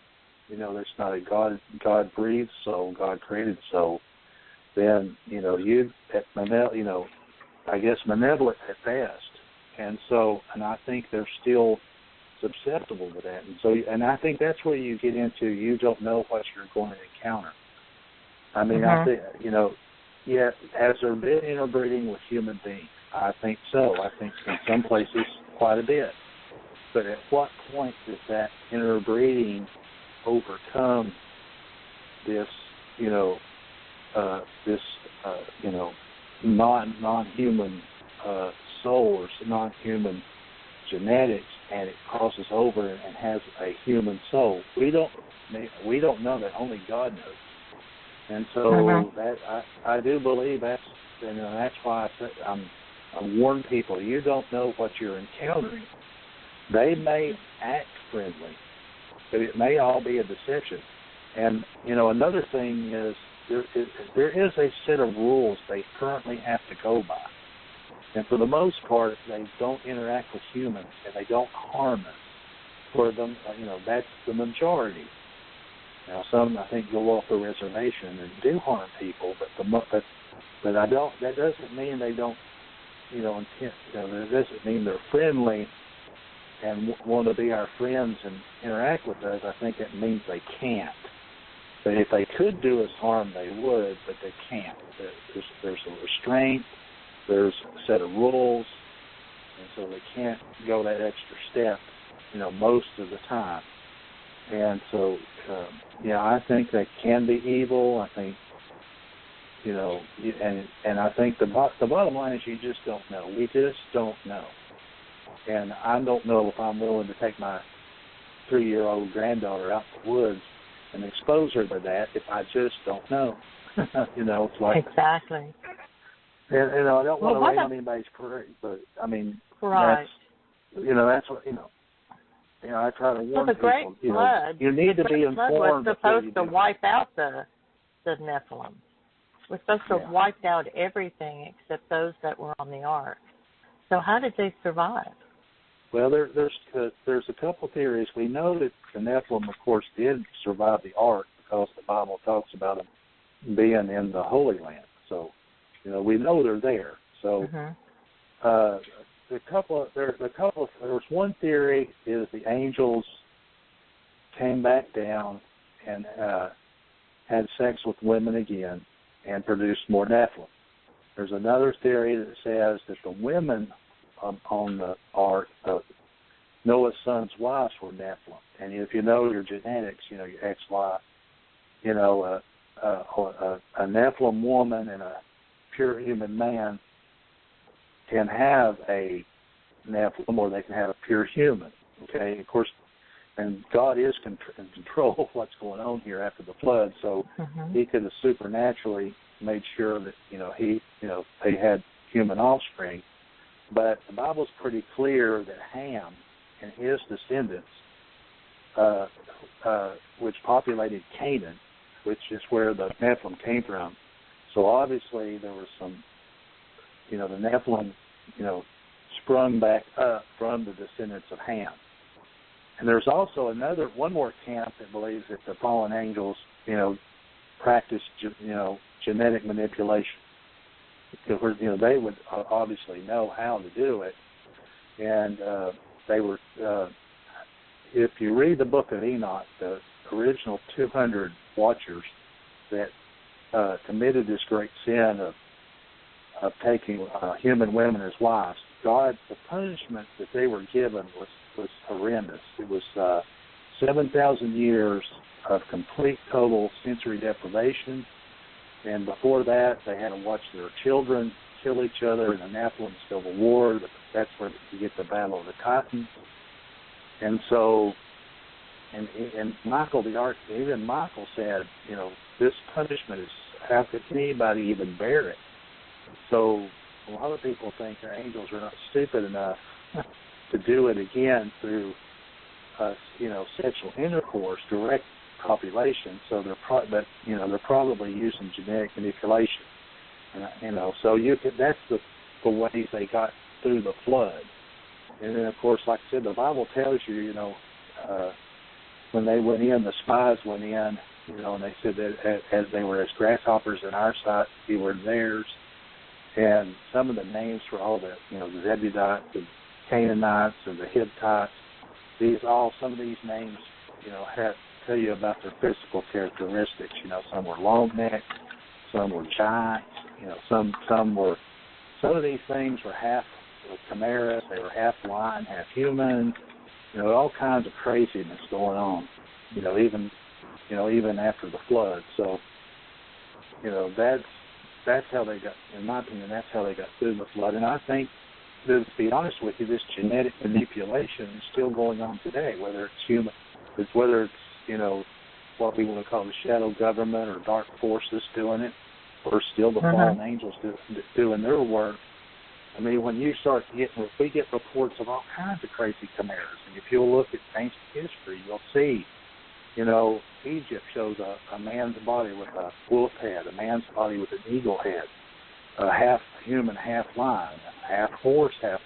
D: there's not a God breathed soul, God created soul, then I guess malevolent at best, and I think they're still susceptible to that, and I think that's where you get into you don't know what you're going to encounter. I mean, I think has there been interbreeding with human beings? I think so. I think in some places quite a bit. But at what point does that interbreeding overcome this, non-human soul or non-human genetics, and it crosses over and has a human soul? We don't know that. Only God knows. And so that I do believe that's why I warn people, you don't know what you're encountering. They may act friendly, but it may all be a deception. And, another thing is there is a set of rules they currently have to go by. And for the most part, they don't interact with humans, and they don't harm us. For them, that's the majority. Now, some, I think, go off the reservation and do harm people, but I don't. That doesn't mean they don't, that doesn't mean they're friendly and want to be our friends and interact with us. I think it means they can't. But if they could do us harm, they would, but they can't. There's a restraint. There's a set of rules, and so they can't go that extra step, most of the time. And so, I think they can be evil. I think, and I think the bottom line is you just don't know. We just don't know. And I don't know if I'm willing to take my 3-year-old granddaughter out in the woods and expose her to that if I just don't know. It's like,
B: exactly.
D: And I don't want to rain on anybody's parade, but I mean,
B: right.
D: That's what I try to warn
B: the Great
D: people.
B: Flood,
D: You need to be informed.
B: Was supposed to wipe out the Nephilim. It was supposed to have wiped out everything except those that were on the ark. So how did they survive?
D: Well, there's a couple theories. We know that the Nephilim, of course, did survive the ark because the Bible talks about them being in the Holy Land. So, we know they're there. So, there's one theory is the angels came back down and had sex with women again and produced more Nephilim. There's another theory that says that the women on the ark, Noah's son's wives were Nephilim. And if you know your genetics, your ex-wife, a Nephilim woman and a pure human man can have a Nephilim, or they can have a pure human. Okay, of course, and God is in control of what's going on here after the flood, so He could have supernaturally made sure that they had human offspring. But the Bible's pretty clear that Ham and his descendants, which populated Canaan, which is where the Nephilim came from. So obviously there was some, the Nephilim, sprung back up from the descendants of Ham. And there's also one more camp that believes that the fallen angels, practiced, genetic manipulation. Because, they would obviously know how to do it. And they were, if you read the book of Enoch, the original 200 watchers that committed this great sin of taking human women as wives, the punishment that they were given was horrendous. It was 7,000 years of complete, total sensory deprivation. And before that, they had to watch their children kill each other in the Nephilim Civil War. That's where you get the Battle of the Titans. And so, and Michael the Archangel, even Michael said, this punishment is, how could anybody even bear it? So a lot of people think their angels are not stupid enough to do it again through, sexual intercourse, direct copulation. So they're probably using genetic manipulation. So that's the ways they got through the flood. And then, of course, like I said, the Bible tells you, when they went in, the spies went in, and they said that as they were as grasshoppers in our sight, we were in theirs. And some of the names for all the, the Zebudites, the Canaanites, and the Hittites, some of these names, tell you about their physical characteristics. Some were long necked, some were giants, some of these things were half chimeras, they were half lion, half human, all kinds of craziness going on, even after the flood. So, that's how they got, in my opinion, that's how they got through the flood. And I think, to be honest with you, this genetic manipulation is still going on today, whether it's human, whether it's, what we want to call the shadow government or dark forces doing it, or still the fallen angels doing their work. I mean, when you start we get reports of all kinds of crazy chimeras, and if you'll look at ancient history, you'll see, Egypt shows a man's body with a wolf head, a man's body with an eagle head, half human, half lion, half horse, half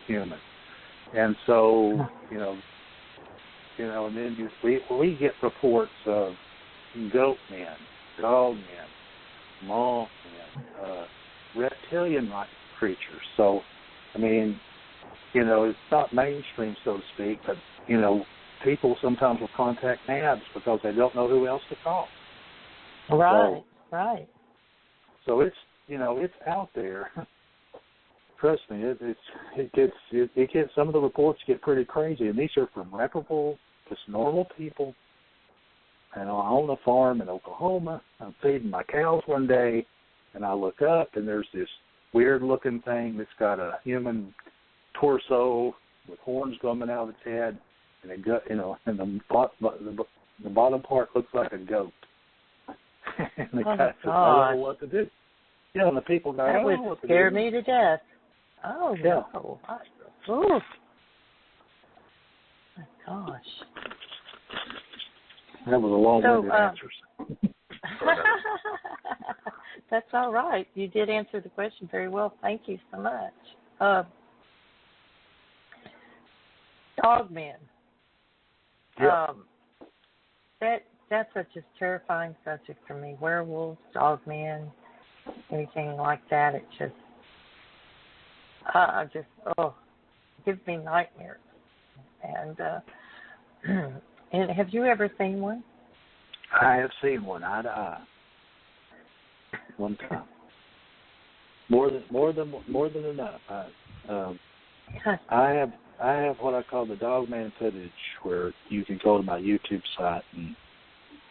D: human. And so, and then we get reports of goat men, dog men, moth men, reptilian-like creatures. So, I mean, it's not mainstream, so to speak, but, people sometimes will contact NABs because they don't know who else to call.
B: Right, right.
D: So it's, it's out there. Trust me, it gets, some of the reports get pretty crazy, and these are from reputable, just normal people. And I own a farm in Oklahoma. I'm feeding my cows one day, and I look up, and there's this weird-looking thing that's got a human torso with horns coming out of its head, and a gut, and the bottom part looks like a goat. And they don't know what to do. Yeah, and the people go,
B: that would scare me to death. Oh,
D: yeah.
B: no. Oh, my gosh.
D: That was a long-winded answer.
B: That's all right. You did answer the question very well. Thank you so much. Dogman.
D: Yeah.
B: That's such a terrifying subject for me. Werewolves, dogmen, anything like that. It just, it gives me nightmares. And and have you ever seen one?
D: I have seen one eye to eye. One time. More than enough. I have what I call the Dogman footage, where you can go to my YouTube site, and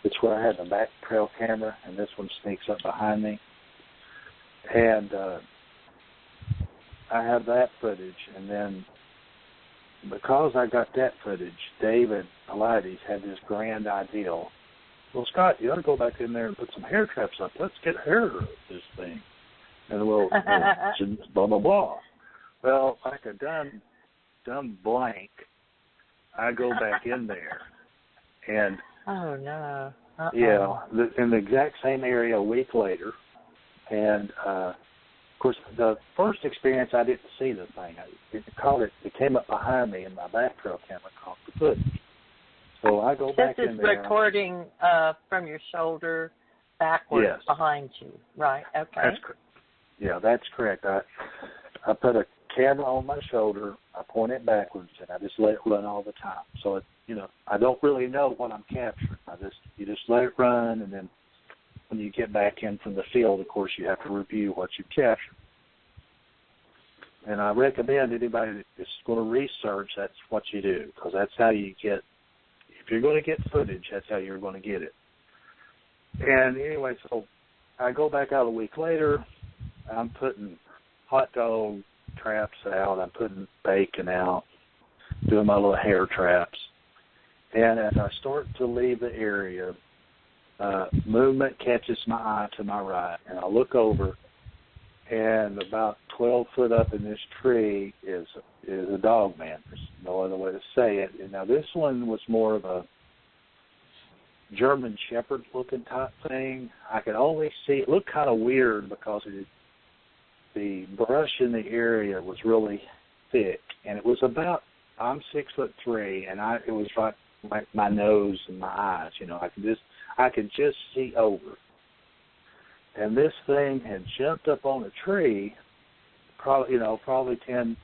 D: it's where I had the back trail camera, and this one sneaks up behind me, and I have that footage. And then because I got that footage, David Pilates had this grand ideal. Well, Scott, you ought to go back in there and put some hair traps up. Let's get hair of this thing. And we'll blah, blah, blah. Well, like a dumb blank, I go back in there. And,
B: oh, no.
D: Yeah, in the exact same area a week later. And, of course, the first experience, I didn't see the thing. It came up behind me, and my back trail camera caught the footage. So I go back in there.
B: This is recording from your shoulder backwards behind you, right? Okay.
D: That's correct. I put a camera on my shoulder, I point it backwards, and I just let it run all the time. So I don't really know what I'm capturing. You just let it run, and then when you get back in from the field, of course, you have to review what you captured. And I recommend anybody that's going to research, that's what you do, because that's how you get. If you're going to get footage, that's how you're going to get it. And anyway, so I go back out a week later. I'm putting hot dog traps out. I'm putting bacon out, doing my little hair traps. And as I start to leave the area, movement catches my eye to my right. And I look over, and about 12 foot up in this tree is a Dogman. There's no other way to say it. And now this one was more of a German Shepherd looking type thing. I could only see it looked kind of weird because the brush in the area was really thick, and it was about, I'm 6'3", and it was like my nose and my eyes. I could just see over. And this thing had jumped up on a tree, probably 10.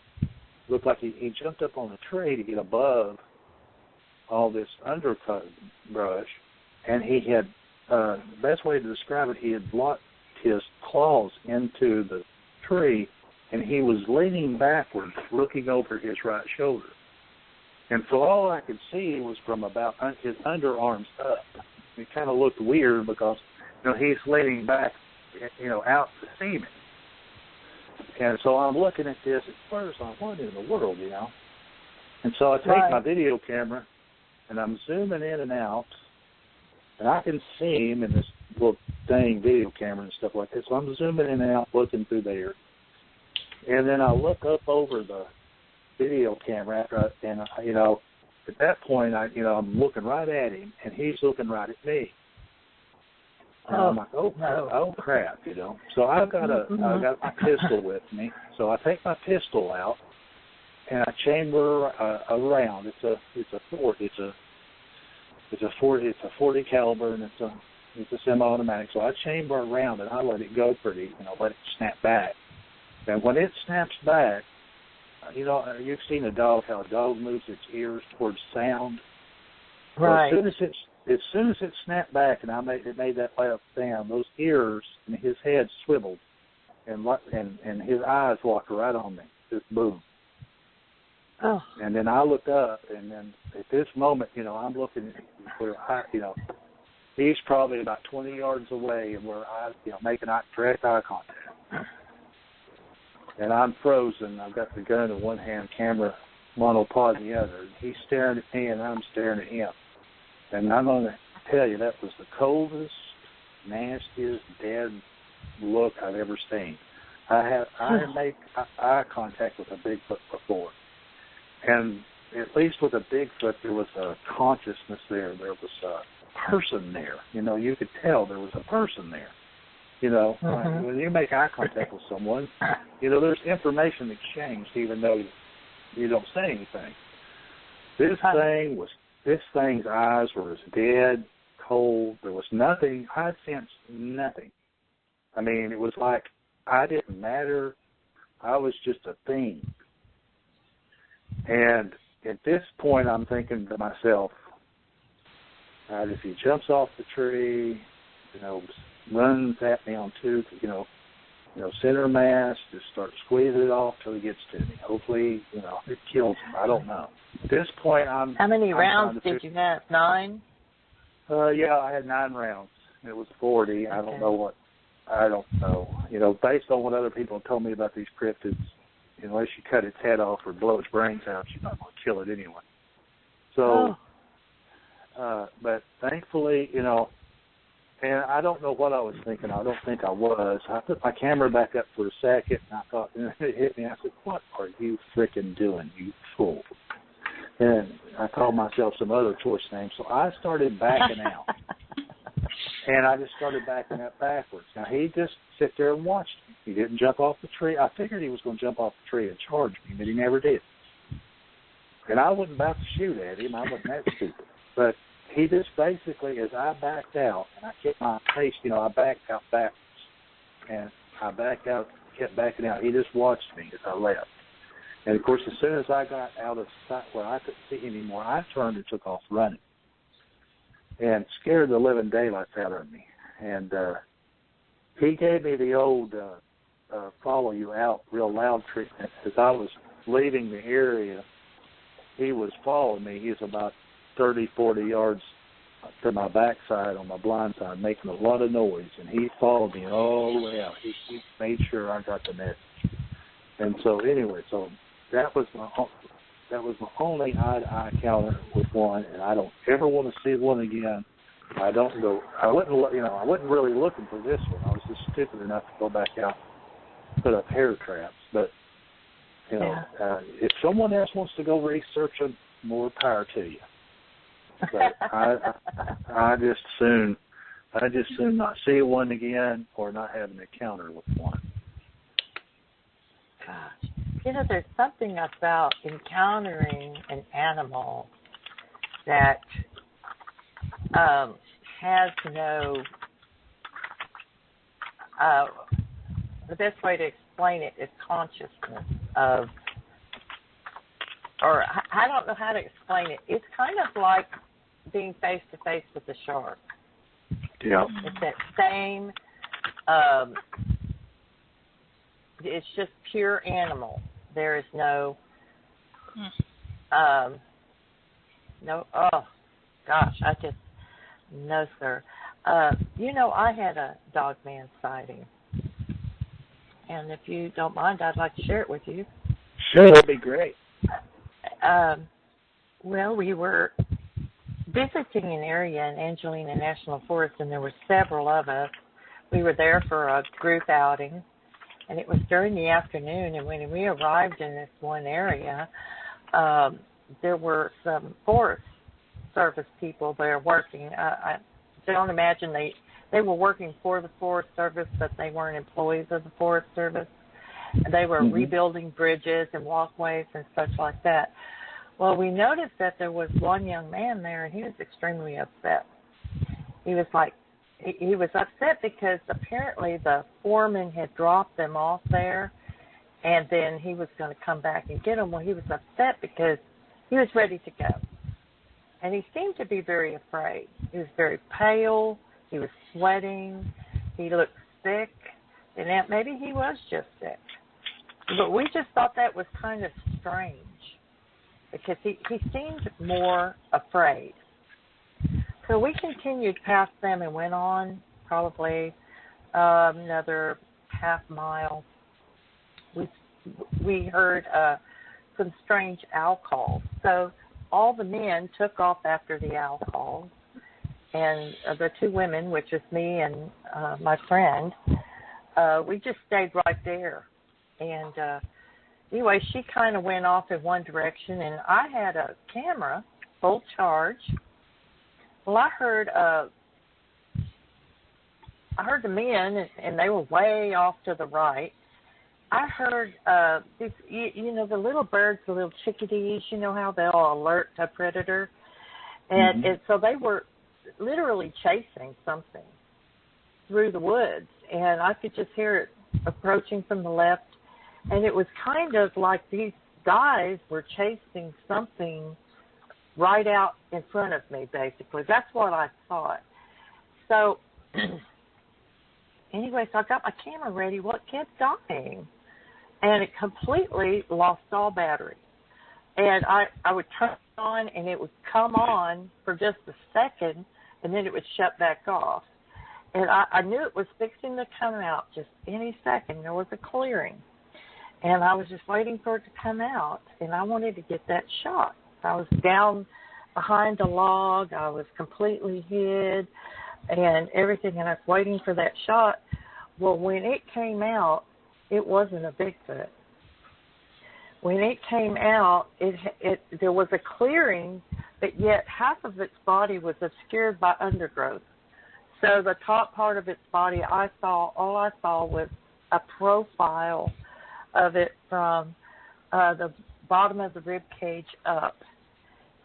D: Looked like he jumped up on a tree to get above all this undercut brush, and he had, the best way to describe it, he had blocked his claws into the tree, and he was leaning backwards, looking over his right shoulder. And so all I could see was from about his underarms up. It kind of looked weird because, he's leaning back, out to see me. And so I'm looking at this at first, what in the world, And so I take my video camera, and I'm zooming in and out, and I can see him in this little thing, video camera and stuff like that. So I'm zooming in and out, looking through there. And then I look up over the video camera, at that point, I'm looking right at him, and he's looking right at me. And I'm like, oh crap, So I got my pistol with me. So I take my pistol out, and I chamber a round. It's a 40 caliber, and it's a semi-automatic. So I chamber a round, and I let it go pretty, let it snap back. And when it snaps back, you've seen how a dog moves its ears towards sound.
B: Right.
D: Well, as soon as it snapped back and it made that loud sound, those ears and his head swiveled, and his eyes locked right on me. Just boom.
B: Oh.
D: And then I look up, and then at this moment, I'm looking where he's probably about 20 yards away, and we're making direct eye contact. And I'm frozen. I've got the gun in one hand, camera monopod in the other. He's staring at me, and I'm staring at him. And I'm going to tell you, that was the coldest, nastiest, dead look I've ever seen. I had made eye contact with a Bigfoot before, and at least with a Bigfoot, there was a consciousness there. There was a person there. You know, you could tell there was a person there. You know, when you make eye contact with someone, you know, there's information exchanged even though you don't say anything. This thing's eyes were as dead, cold. There was nothing. I sensed nothing. I mean, it was like I didn't matter. I was just a thing. And at this point, I'm thinking to myself, if he jumps off the tree, you know, runs at me on two, you know, center mass, just start squeezing it off till he gets to me. Hopefully, you know, it kills him. I don't know. At this point,
B: How many rounds did you have? 9?
D: Yeah, I had 9 rounds. It was 40. Okay. I don't know. You know, based on what other people have told me about these cryptids, unless you cut its head off or blow its brains out, you're not going to kill it anyway. So, but thankfully, you know, and I don't know what I was thinking. I don't think I was. I put my camera back up for a second, and I thought, and it hit me. I said, "What are you freaking doing, you fool?" And I called myself some other choice names. So I started backing out. And I just started backing up backwards. Now, he just sit there and watched me. He didn't jump off the tree. I figured he was going to jump off the tree and charge me, but he never did. And I wasn't about to shoot at him. I wasn't that stupid. But he just basically, as I backed out, and I kept my pace, you know, I backed out backwards. And I backed out, kept backing out. He just watched me as I left. And, of course, as soon as I got out of sight where I couldn't see anymore, I turned and took off running and scared the living daylights out of me. And he gave me the old follow you out real loud treatment. As I was leaving the area, he was following me. He was about 30, 40 yards to my backside on my blind side, making a lot of noise. And he followed me all the way out. He made sure I got the message. And so anyway, so that was my only eye-to-eye encounter with one, and I don't ever want to see one again. I wasn't really looking for this one. I was just stupid enough to go back out and put up hair traps. But, you know, if someone else wants to go research them, more power to you. But I just soon not see one again or not have an encounter with one.
B: Gosh. You know, there's something about encountering an animal that has no, the best way to explain it is consciousness of, or I don't know how to explain it. It's kind of like being face-to-face with a shark.
D: Yeah.
B: It's that same, it's just pure animal. There is no, oh, gosh, no, sir. You know, I had a Dogman sighting. And if you don't mind, I'd like to share it with you.
D: Sure, that'd be great.
B: Well, we were visiting an area in Angelina National Forest, and there were several of us. We were there for a group outing. And it was during the afternoon, and when we arrived in this one area, there were some Forest Service people there working. I don't imagine they were working for the Forest Service, but they weren't employees of the Forest Service. They were rebuilding bridges and walkways and such like that. Well, we noticed that there was one young man there, and he was extremely upset. He was like, he was upset because apparently the foreman had dropped them off there, and then he was going to come back and get them. Well, he was upset because he was ready to go. And he seemed to be very afraid. He was very pale. He was sweating. He looked sick. And maybe he was just sick. But we just thought that was kind of strange because he seemed more afraid. So we continued past them and went on probably another half mile. We heard some strange owl calls. So all the men took off after the owl calls, and the two women, which is me and my friend, we just stayed right there. And anyway, she kind of went off in one direction, and I had a camera, full charge. Well, I heard the men, and they were way off to the right. I heard these, the little birds, the little chickadees, you know how they'll alert a predator? And, and so they were literally chasing something through the woods, and I could just hear it approaching from the left, and it was kind of like these guys were chasing something right out in front of me, basically. That's what I thought. So anyway, so I got my camera ready. Well, it kept dying, and it completely lost all battery. And I would turn it on, and it would come on for just a second, and then it would shut back off. And I knew it was fixing to come out just any second. There was a clearing. And I was just waiting for it to come out, and I wanted to get that shot. I was down behind a log. I was completely hid and everything, and I was waiting for that shot. Well, when it came out, it wasn't a Bigfoot. When it came out, there was a clearing, but yet half of its body was obscured by undergrowth. So the top part of its body, all I saw was a profile of it from the bottom of the rib cage up.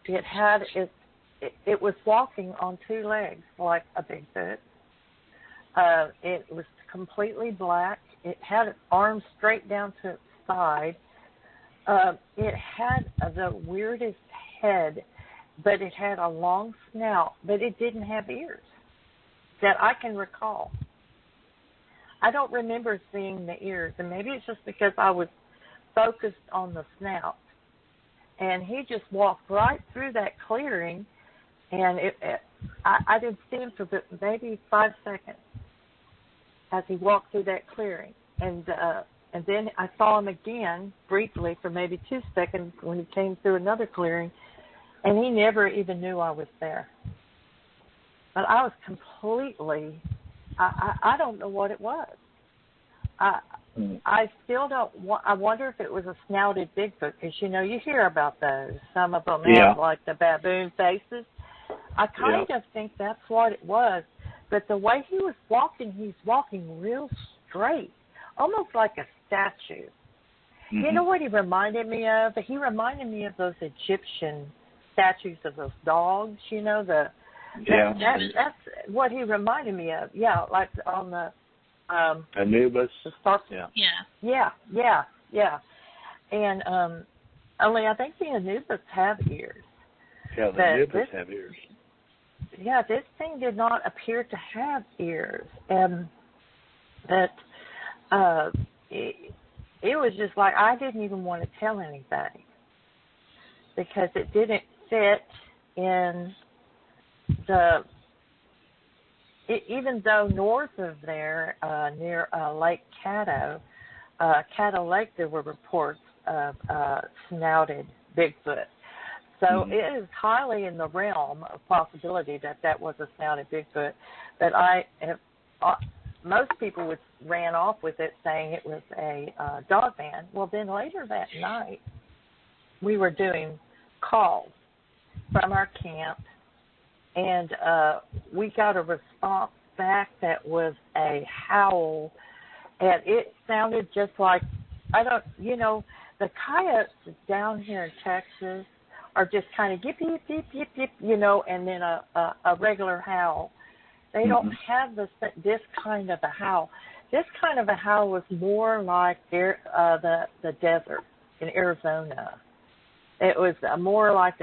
B: It was walking on two legs like a Bigfoot. It was completely black. It had its arms straight down to its side. It had the weirdest head, but it had a long snout, but it didn't have ears that I can recall. I don't remember seeing the ears, and maybe it's just because I was focused on the snout. And he just walked right through that clearing, and I didn't see him for maybe 5 seconds as he walked through that clearing. And then I saw him again briefly for maybe 2 seconds when he came through another clearing, and he never even knew I was there. But I was completely, I don't know what it was. I still don't, I wonder if it was a snouted Bigfoot, because, you hear about those. Some of them have, like, the baboon faces. I kind of think that's what it was. But the way he was walking, he's walking real straight, almost like a statue. Mm-hmm. You know what he reminded me of? He reminded me of those Egyptian statues of those dogs, that's what he reminded me of. Yeah, like on the
D: Anubis.
B: Yeah. And only I think the Anubis have ears.
D: Yeah, the Anubis have ears.
B: Yeah, this thing did not appear to have ears, and that it was just like I didn't even want to tell anybody because it didn't fit in even though north of there, near Lake Caddo Lake, there were reports of snouted Bigfoot. So it is highly in the realm of possibility that was a snouted Bigfoot. But most people ran off with it saying it was a Dogman. Well, then later that night, we were doing calls from our camp, and we got a response back that was a howl, and it sounded just like, the coyotes down here in Texas are just kind of yip, yip, yip, yip, yip, and then a regular howl. They don't have this kind of a howl. This kind of a howl was more like the desert in Arizona. It was more like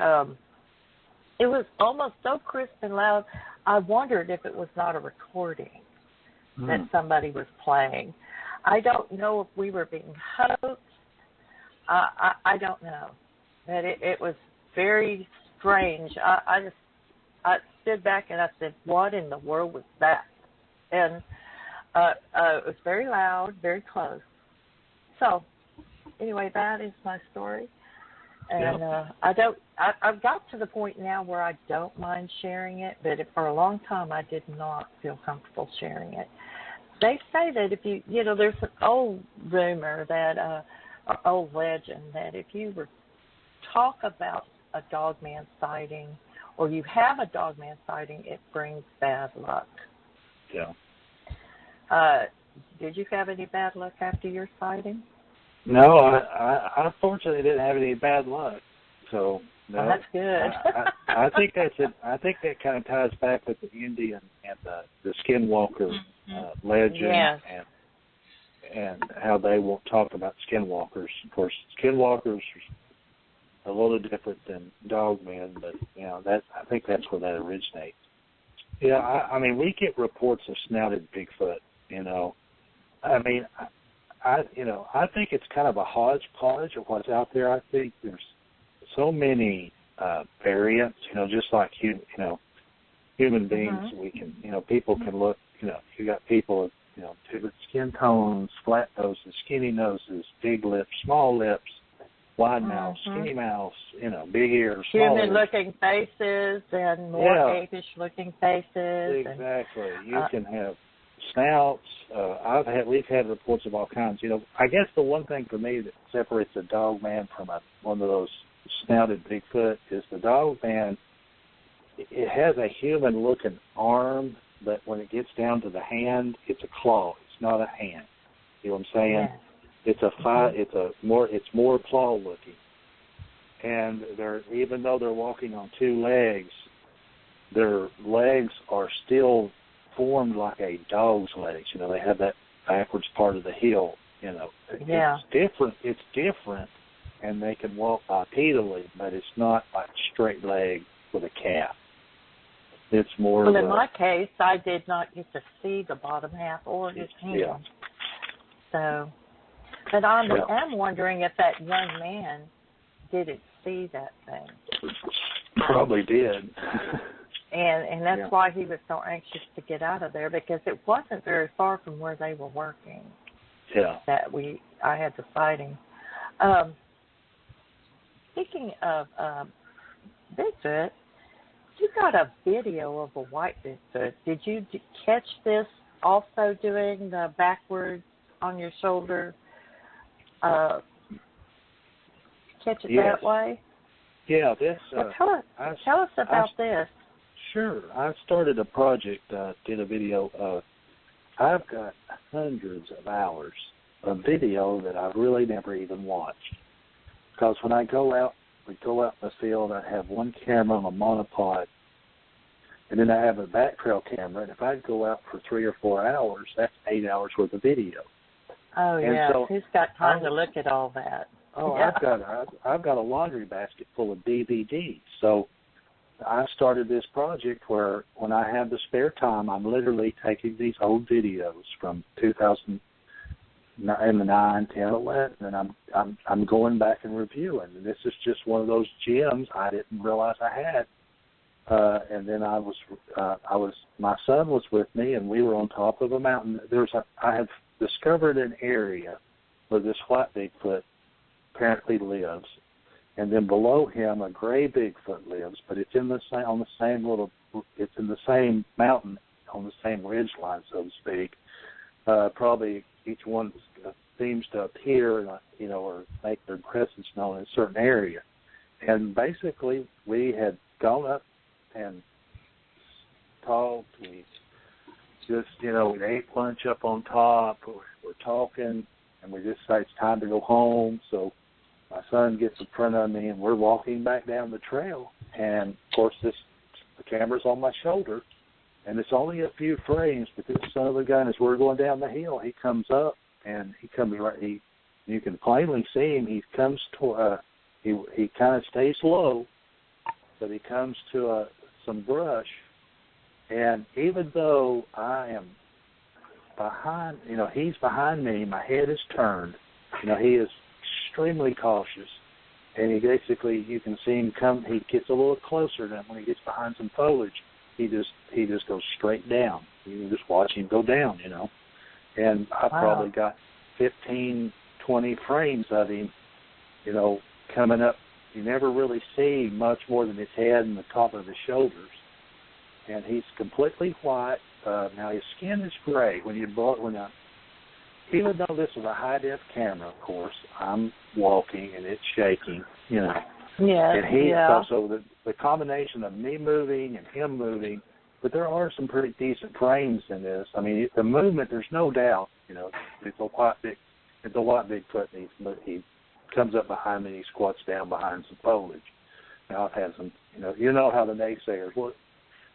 B: it was almost so crisp and loud, I wondered if it was not a recording that somebody was playing. I don't know if we were being hoaxed. I don't know. But it was very strange. I stood back and I said, what in the world was that? And it was very loud, very close. So, anyway, that is my story. And I've got to the point now where I don't mind sharing it, but for a long time I did not feel comfortable sharing it. they say that if you, there's an old rumor that, or old legend that if you were talk about a Dogman sighting or you have a Dogman sighting, it brings bad luck.
D: Yeah.
B: Did you have any bad luck after your sighting?
D: No, I unfortunately didn't have any bad luck. So no,
B: well, that's good.
D: I think that's it. I think that kind of ties back with the Indian and the skinwalker legend,
B: yes.
D: and how they won't talk about skinwalkers. Of course, skinwalkers are a little different than Dogmen, but I think that's where that originates. Yeah, I mean, we get reports of snouted Bigfoot. I mean, I think it's kind of a hodgepodge of what's out there. I think there's so many variants. Just like human beings, we can, people can look. You got people with, different skin tones, flat noses, skinny noses, big lips, small lips, wide mouth, skinny mouth, big ears, small ears.
B: Human-looking faces and more apish-looking faces.
D: Exactly. You can have snouts. We've had reports of all kinds. I guess the one thing for me that separates a Dogman from one of those snouted Bigfoot is the Dogman. It has a human-looking arm, but when it gets down to the hand, it's a claw. It's not a hand. You know what I'm saying? Yeah. It's more claw-looking, and even though they're walking on two legs, their legs are still formed like a dog's legs. They have that backwards part of the heel. It's different, and they can walk bipedally, but it's not like straight leg with a calf. It's more.
B: Well, in my case, I did not get to see the bottom half or his hand.
D: Yeah.
B: So, but I'm wondering if that young man didn't see that thing.
D: Probably did.
B: And that's why he was so anxious to get out of there, because it wasn't very far from where they were working.
D: Yeah.
B: I had the sighting. Speaking of Bigfoot, you got a video of a white Bigfoot. Did you catch this also doing the backwards on your shoulder? Catch it that way?
D: Yeah, this.
B: Tell us about this.
D: Sure. I started a project, did a video of, I've got hundreds of hours of video that I've really never even watched. Because when we go out in the field, I have one camera on a monopod, and then I have a back trail camera, and if I go out for 3 or 4 hours, that's 8 hours worth of video.
B: Oh, and yeah. So who's got time to look at all that?
D: Oh,
B: yeah.
D: I've got a laundry basket full of DVDs. So I started this project where when I have the spare time, I'm literally taking these old videos from 2009, 10, 11, and I'm going back and reviewing. And this is just one of those gems I didn't realize I had. And then my son was with me, and we were on top of a mountain. I have discovered an area where this white Bigfoot apparently lives. And then below him, a gray Bigfoot lives, but it's in the same mountain, on the same ridge line, so to speak. Probably each one seems to appear, or make their presence known in a certain area. And basically, we had gone up and talked. We just, we ate lunch up on top. We're talking, and we just say it's time to go home. So my son gets in front of me, and we're walking back down the trail. And, of course, the camera's on my shoulder, and it's only a few frames, but this son of a gun, as we're going down the hill, he comes up, and you can plainly see him. He comes to, he kind of stays low, but he comes to some brush, and even though I am behind, he's behind me, my head is turned, he is extremely cautious, and he basically, you can see him come, he gets a little closer, and when he gets behind some foliage, he just goes straight down. You can just watch him go down, and I probably got 15, 20 frames of him, coming up. You never really see much more than his head and the top of his shoulders, and he's completely white, Now his skin is gray. Even though this is a high-def camera, of course, I'm walking and it's shaking, you know.
B: Yeah.
D: And so the combination of me moving and him moving, but there are some pretty decent frames in this. I mean, the movement, there's no doubt, you know, it's a lot Bigfoot needs, but he comes up behind me and he squats down behind some foliage. Now, I've had some, you know how the naysayers, well,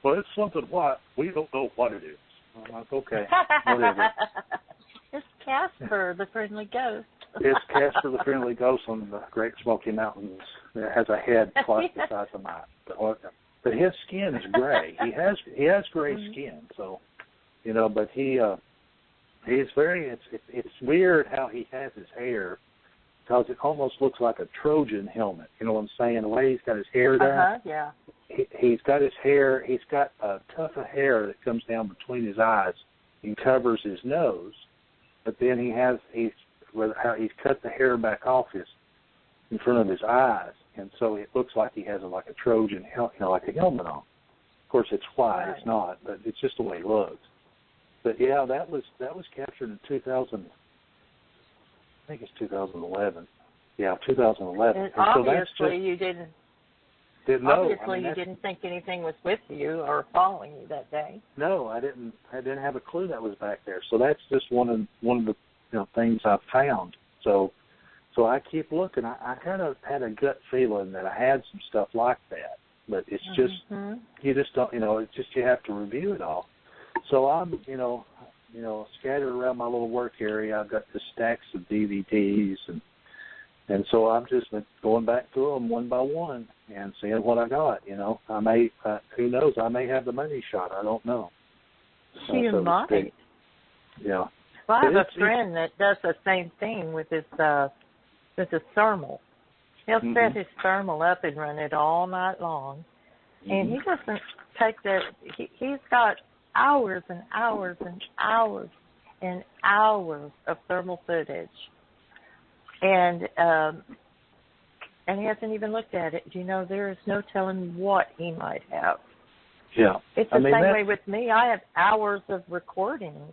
D: it's something what, we don't know what it is. I'm like, okay, whatever.
B: It's Casper, the friendly ghost.
D: It's Casper, the friendly ghost on the Great Smoky Mountains. It has a head twice the size of mine. But his skin is gray. He has gray skin, so, you know, but he's very, it's weird how he has his hair, because it almost looks like a Trojan helmet. You know what I'm saying? The way he's got his hair down.
B: Yeah.
D: He's got his hair, he's got a tuft of hair that comes down between his eyes and covers his nose, but then he's cut the hair back off in front of his eyes, and so it looks like he has like a Trojan, like a helmet on. Of course, it's white, right. It's not, but it's just the way he looks. But yeah, that was captured in 2000. I think it's 2011. Yeah, 2011.
B: And obviously, you didn't know. Obviously, you didn't think anything was with you or following you that day.
D: No, I didn't have a clue that was back there. So that's just one of the things I've found. So I keep looking. I kind of had a gut feeling that I had some stuff like that, but it's just you just don't. It's just you have to review it all. So I'm scattered around my little work area. I've got the stacks of DVDs and so I'm just going back through them one by one and seeing what I got. I may, who knows? I may have the money shot. I don't know.
B: You might.
D: Yeah.
B: Well, I have a friend that does the same thing with his thermal. He'll set his thermal up and run it all night long, and he doesn't take that. He's got hours and hours and hours and hours of thermal footage. And he hasn't even looked at it. There is no telling what he might have.
D: Yeah.
B: It's the same way with me. I have hours of recordings.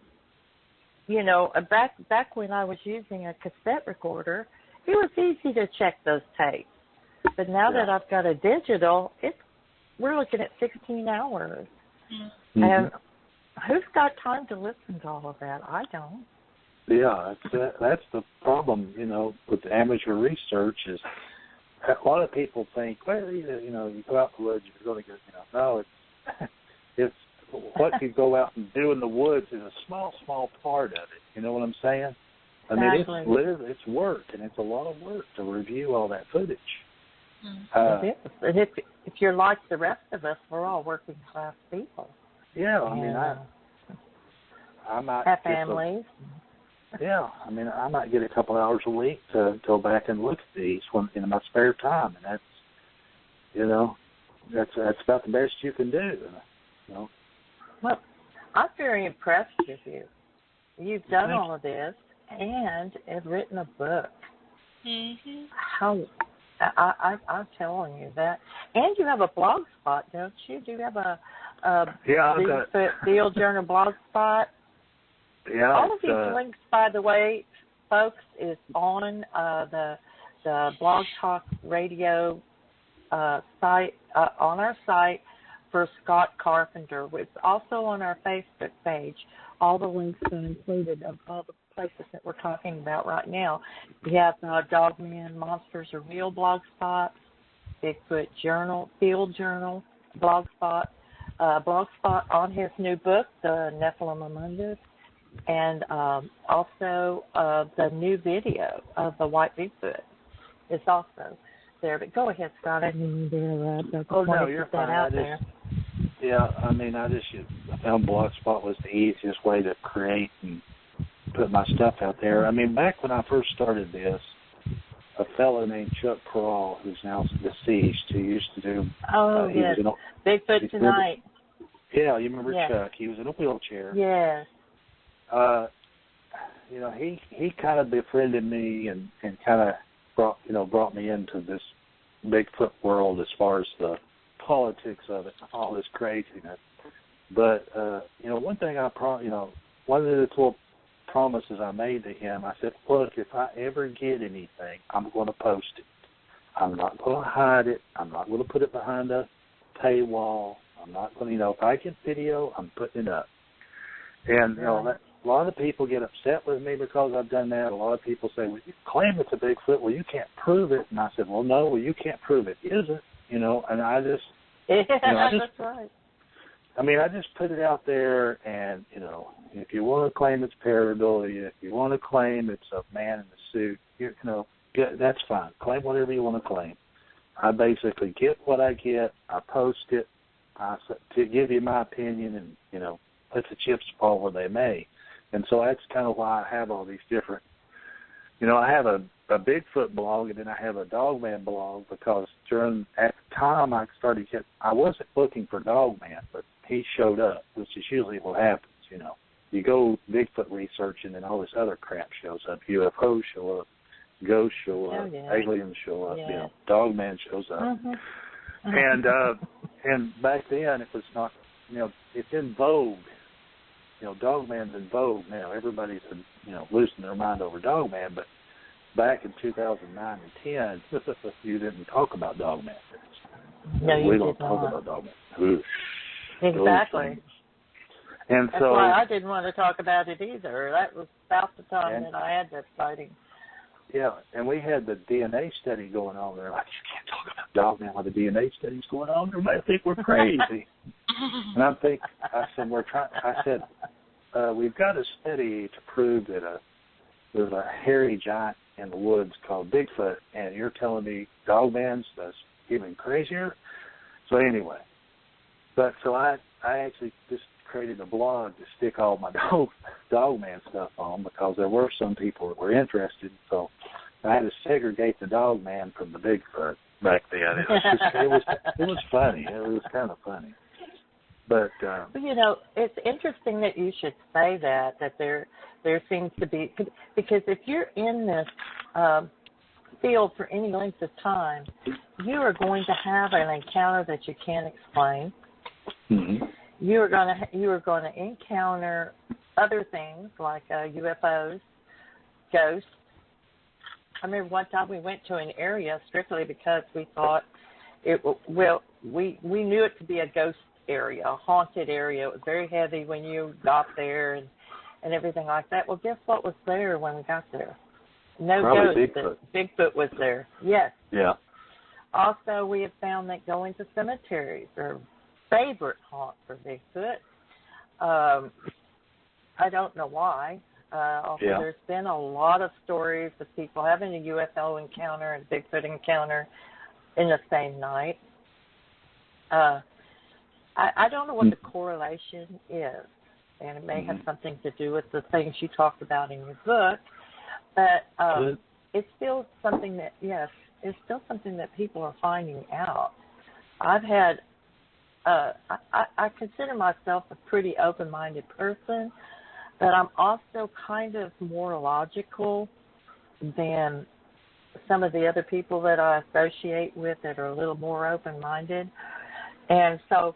B: Back when I was using a cassette recorder, it was easy to check those tapes. But now that I've got a digital, we're looking at 16 hours. Mm-hmm. And who's got time to listen to all of that? I don't.
D: Yeah, that's the problem, with the amateur research is a lot of people think, well, you go out in the woods, you're going to get, no, it's what you go out and do in the woods is a small part of it. You know what I'm saying? I mean, it's work, and it's a lot of work to review all that footage.
B: It is. And if you're like the rest of us, we're all working class people.
D: Yeah, I mean, I might
B: have families.
D: Yeah, I mean, I might get a couple hours a week to go back and look at these in my spare time, and that's about the best you can do.
B: Well, I'm very impressed with you. You've done all of this and have written a book. Mm-hmm. I'm telling you that, and you have a blog spot, don't you? Do you have a Bigfoot Field Journal blog spot?
D: Yeah,
B: all of these links, by the way, folks, is on the Blog Talk Radio site, on our site for Scott Carpenter. It's also on our Facebook page. All the links are included of all the places that we're talking about right now. We have Dogman Monsters Are Real blog spot, Bigfoot Journal, Field Journal blog spot on his new book, The Nephilim Among Us, and also the new video of the White Bigfoot is also there. But go ahead, Scott. I didn't mean to interrupt.
D: No, you're fine. I found Blogspot was the easiest way to create and put my stuff out there. I mean, back when I first started this, a fellow named Chuck Peral, who's now deceased, who used to do...
B: Oh, yes. Bigfoot Tonight.
D: Yeah, you remember Chuck. He was in a wheelchair.
B: Yes.
D: He kind of befriended me and kind of brought me into this Bigfoot world as far as the politics of it, all this craziness. But one thing one of the little promises I made to him, I said, look, if I ever get anything, I'm going to post it. I'm not going to hide it. I'm not going to put it behind a paywall. I'm not going to, if I get video, I'm putting it up. And, a lot of people get upset with me because I've done that. A lot of people say, well, you claim it's a Bigfoot. Well, you can't prove it. And I said, well, no, you can't prove it. Is it? And I just,
B: that's right.
D: I just put it out there, and, if you want to claim it's paraability, if you want to claim it's a man in a suit, that's fine. Claim whatever you want to claim. I basically get what I get. I post it to give you my opinion and, let the chips fall where they may. And so that's kind of why I have all these different, I have a Bigfoot blog, and then I have a Dogman blog, because at the time I wasn't looking for Dogman, but he showed up, which is usually what happens, You go Bigfoot research, and then all this other crap shows up. UFOs show up, ghosts show up, aliens show up, Dogman shows up. Mm-hmm. And back then it was not, it's in vogue. Dogman's in vogue now. Everybody's losing their mind over Dogman, but back in 2009 and 10, you didn't talk about Dogman.
B: No,
D: we don't talk about Dogman. Oof.
B: Exactly.
D: And
B: that's why I didn't want to talk about it either. That was about the time that I had that sighting.
D: Yeah, and we had the DNA study going on there. Like, you can't talk about Dogman while the DNA study's going on. Everybody think we're crazy. And I said, we've got a study to prove that there's a hairy giant in the woods called Bigfoot, and you're telling me Dogman's even crazier? So anyway, so I actually just created a blog to stick all my Dogman stuff on, because there were some people that were interested. So I had to segregate the Dogman from the Bigfoot back then. It was funny. It was kind of funny. But
B: it's interesting that you should say that there seems to be, because if you're in this field for any length of time, you are going to have an encounter that you can't explain.
D: Mm-hmm.
B: You are going to encounter other things like UFOs, ghosts. I remember one time we went to an area strictly because we thought we knew it to be a ghost area, a haunted area. It was very heavy when you got there and everything like that. Well, guess what was there when we got there? No
D: Probably
B: ghosts. Bigfoot was there. Yes.
D: Yeah.
B: Also, we have found that going to cemeteries are favorite haunt for Bigfoot. I don't know why. There's been a lot of stories of people having a UFO encounter and Bigfoot encounter in the same night. I don't know what the correlation is, and it may have something to do with the things you talked about in your book, but it's still something that, it's still something that people are finding out. I've had, I consider myself a pretty open-minded person, but I'm also kind of more logical than some of the other people that I associate with that are a little more open-minded. And so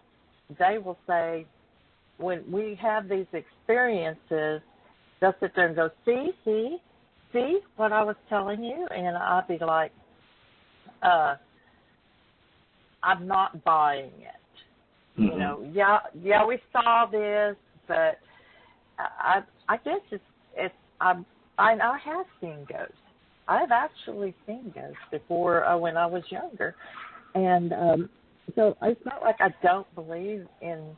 B: they will say, when we have these experiences, they'll sit there and go, see what I was telling you? And I'll be like, I'm not buying it. Mm-hmm. We saw this, but I guess I have seen ghosts. I've actually seen ghosts before when I was younger, and so it's not like I don't believe in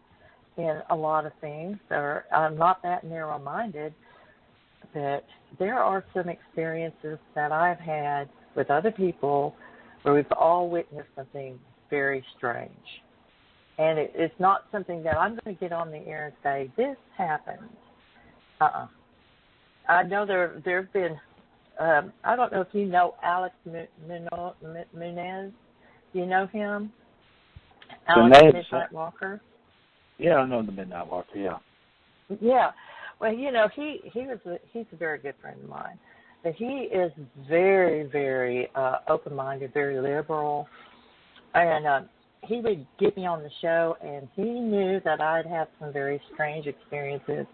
B: a lot of things, or I'm not that narrow-minded. But there are some experiences that I've had with other people where we've all witnessed something very strange. And it's not something that I'm going to get on the air and say, this happened. I know there have been, I don't know if you know Alex Munez. Do you know him? Alex Midnight Walker?
D: Yeah, I know the Midnight Walker, yeah.
B: Yeah. Well, he's a very good friend of mine. But he is very, very open-minded, very liberal. And would get me on the show, and he knew that I'd have some very strange experiences,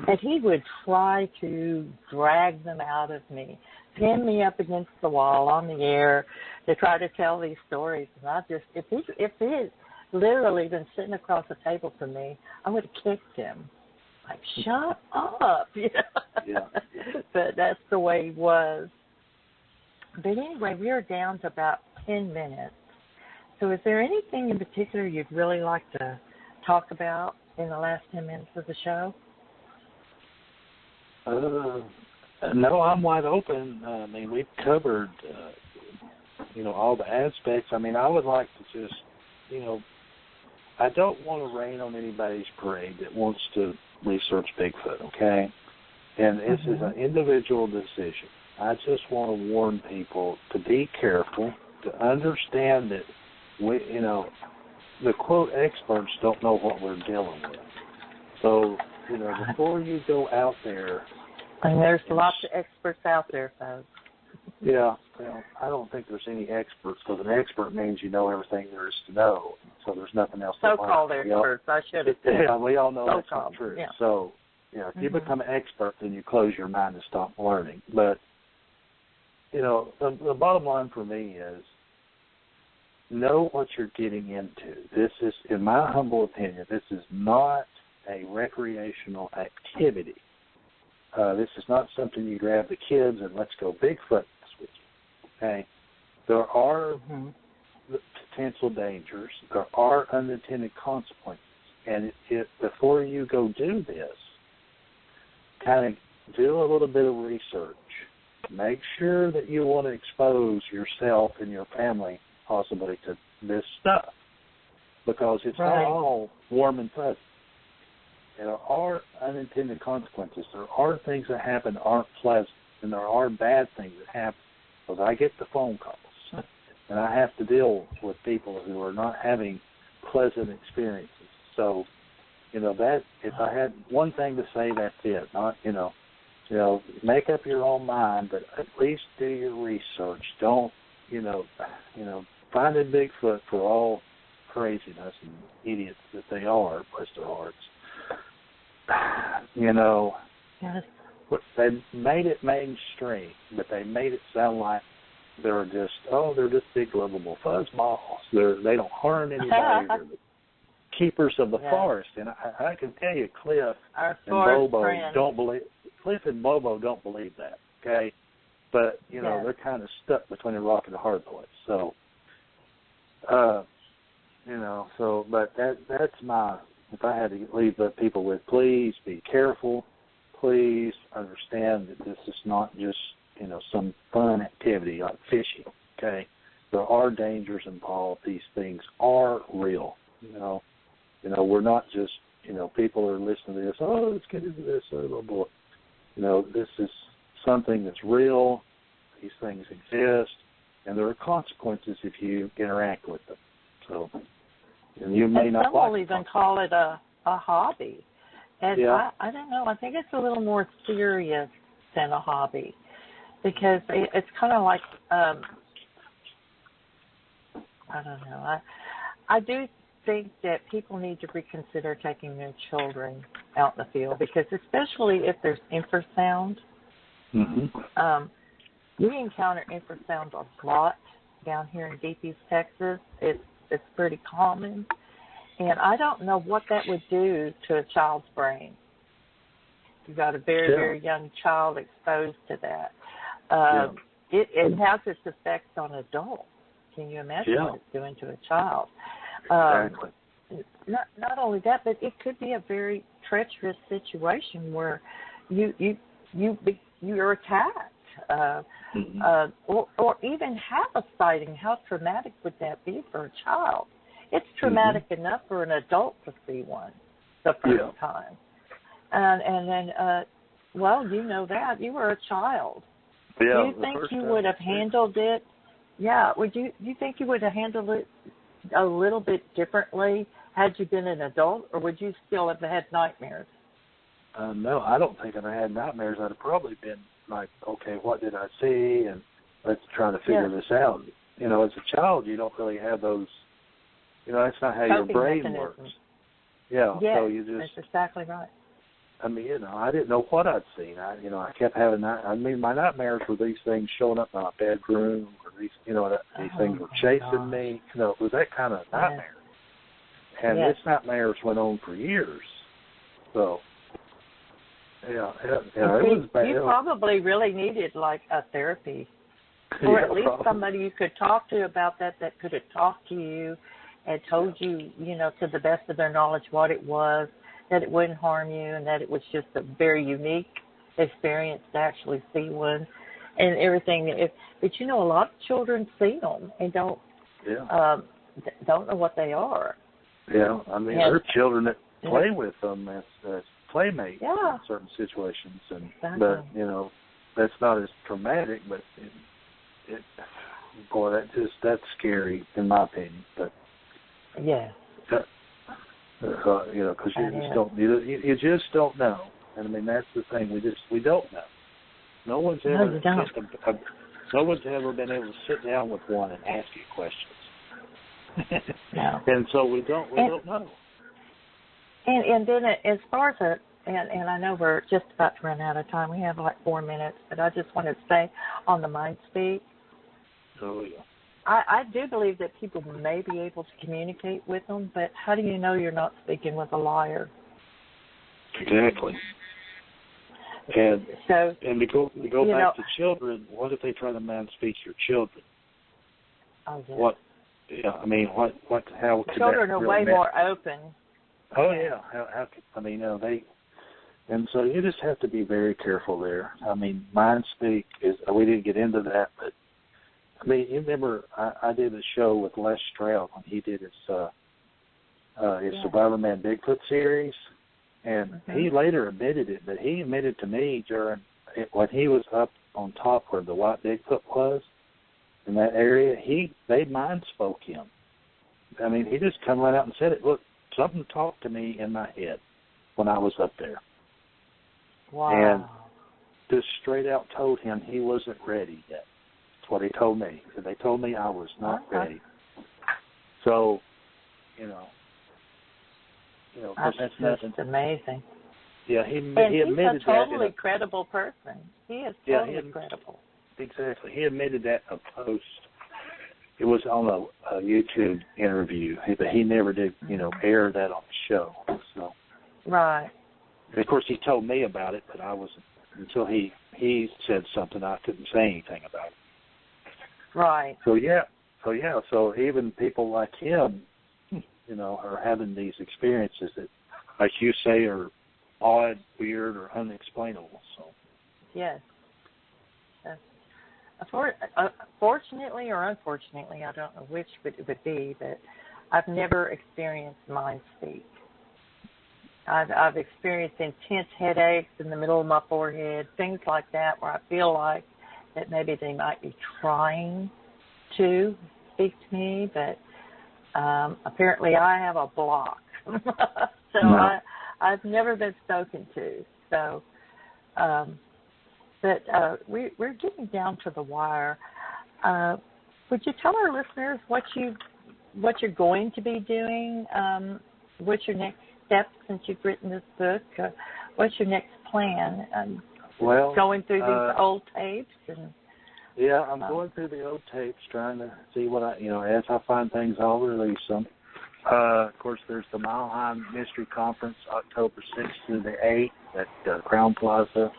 B: and he would try to drag them out of me, pin me up against the wall on the air to try to tell these stories. And I just, if he had literally been sitting across the table from me, I would have kicked him. Like, shut up.
D: Yeah.
B: But that's the way he was. But anyway, we are down to about 10 minutes. So is there anything in particular you'd really like to talk about in the last 10 minutes of the show?
D: No, I'm wide open. I mean, we've covered, all the aspects. I mean, I would like to just, I don't want to rain on anybody's parade that wants to research Bigfoot, okay? And this is an individual decision. I just want to warn people to be careful, to understand that the quote experts don't know what we're dealing with. So, before you go out there.
B: And there's lots of experts out there, folks.
D: Yeah, I don't think there's any experts, because an expert means you know everything there is to know. So there's nothing else to learn.
B: So-called experts, I should have said.
D: Yeah, we all know that's not true.
B: Yeah.
D: So, if you become an expert, then you close your mind and stop learning. But, the bottom line for me is, know what you're getting into. This is, in my humble opinion, this is not a recreational activity. This is not something you grab the kids and let's go Bigfoot this weekend. Okay? There are potential dangers. There are unintended consequences. And before you go do this, kind of do a little bit of research. Make sure that you want to expose yourself and your family possibly to this stuff, because it's not all warm and fuzzy. There are unintended consequences. There are things that happen that aren't pleasant, and there are bad things that happen, because I get the phone calls, and I have to deal with people who are not having pleasant experiences. So, that if I had one thing to say, that's it. Not, make up your own mind, but at least do your research. Don't, find a Bigfoot for all craziness and idiots that they are, bless their hearts.
B: Yes.
D: They made it mainstream, but they made it sound like they're just big lovable fuzzballs. They don't harm anybody. They're the keepers of the forest. And I can tell you, Cliff and Bobo don't believe that. Okay, but they're kind of stuck between a rock and a hard place. So, but that's my. If I had to leave the people with, please be careful. Please understand that this is not just, some fun activity like fishing, okay? There are dangers involved. These things are real, We're not just, people are listening to this, let's get into this, blah, blah. This is something that's real. These things exist, and there are consequences if you interact with them. So, and you may not
B: some will even call it a hobby. And I don't know, I think it's a little more serious than a hobby, because it's kind of like, I don't know, I do think that people need to reconsider taking their children out in the field, because especially if there's infrasound, we encounter infrasound a lot down here in Deep East Texas. It's pretty common, and I don't know what that would do to a child's brain. You've got a very, very young child exposed to that. It has its effects on adults. Can you imagine what it's doing to a child?
D: Exactly.
B: Not only that, but it could be a very treacherous situation where you're attacked. Or even have a sighting. How traumatic would that be for a child? It's traumatic enough for an adult to see one the first time. And then, that. You were a child. Do you think you would have handled it? Yeah. Do you think you would have handled it a little bit differently had you been an adult, or would you still have had nightmares?
D: No, I don't think if I had nightmares, I'd have probably been like, okay, what did I see? And let's try to figure this out. As a child, you don't really have those, that's not how your brain
B: mechanism.
D: works. Yeah,
B: yes,
D: so you just...
B: that's exactly right.
D: I mean, I didn't know what I'd seen. I kept having that. I mean, my nightmares were these things showing up in my bedroom, or these, these things were chasing me. It was that kind of nightmare. And
B: yes.
D: this nightmares went on for years. So, it was bad.
B: You probably really needed like a therapy, or at least
D: probably.
B: somebody you could talk to about that could have talked to you and told you, to the best of their knowledge what it was, that it wouldn't harm you, and that it was just a very unique experience to actually see one and everything. But a lot of children see them and don't know what they are.
D: Yeah, I mean, there are children that play with them as playmates in certain situations, but that's not as traumatic. But that's scary in my opinion. But
B: yeah.
D: Because you just don't know, and I mean that's the thing. We don't know. No one's ever been able to sit down with one and ask you questions.
B: No.
D: And so we don't know.
B: And then as far as and I know we're just about to run out of time. We have like 4 minutes, but I just wanted to say on the mind speak.
D: Oh yeah.
B: I do believe that people may be able to communicate with them, but how do you know you're not speaking with a liar?
D: Exactly. And to go back to children, what if they try to mind speak your children?
B: Oh, yeah.
D: What? Yeah, I mean, how could
B: children
D: that
B: are
D: really
B: way more open.
D: Oh yeah, how I mean, they, and so you just have to be very careful there. I mean, mind speak is, we didn't get into that, but I mean, you remember I did a show with Les Stroud when he did his Survivor Man Bigfoot series, and he later admitted it, but he admitted to me when he was up on top where the white Bigfoot was in that area, they mind spoke him. I mean, he just come right out and said it. Look, something talked to me in my head when I was up there.
B: Wow.
D: And just straight out told him he wasn't ready yet. What he told me. They told me I was not ready. So, that's nothing.
B: Amazing.
D: Yeah, he
B: and
D: admitted that.
B: He's a totally credible person. He is totally credible.
D: Exactly. He admitted that in a post. It was on a YouTube interview, but he never did, air that on the show. So.
B: Right.
D: And of course, he told me about it, but I wasn't until he said something. I couldn't say anything about it.
B: Right.
D: So even people like him, are having these experiences that, like you say, are odd, weird, or unexplainable. So.
B: Yes. Fortunately or unfortunately, I don't know which it would be, but I've never experienced mind speak. I've experienced intense headaches in the middle of my forehead, things like that, where I feel like that maybe they might be trying to speak to me, but apparently I have a block. So I've never been spoken to. So, but we're getting down to the wire. Would you tell our listeners what you're going to be doing? What's your next step since you've written this book? What's your next plan? Going through these old tapes and.
D: Yeah, I'm going through the old tapes, trying to see what as I find things, I'll release them. Of course, there's the Mile High Mystery Conference, October 6th through the 8th at Crown Plaza,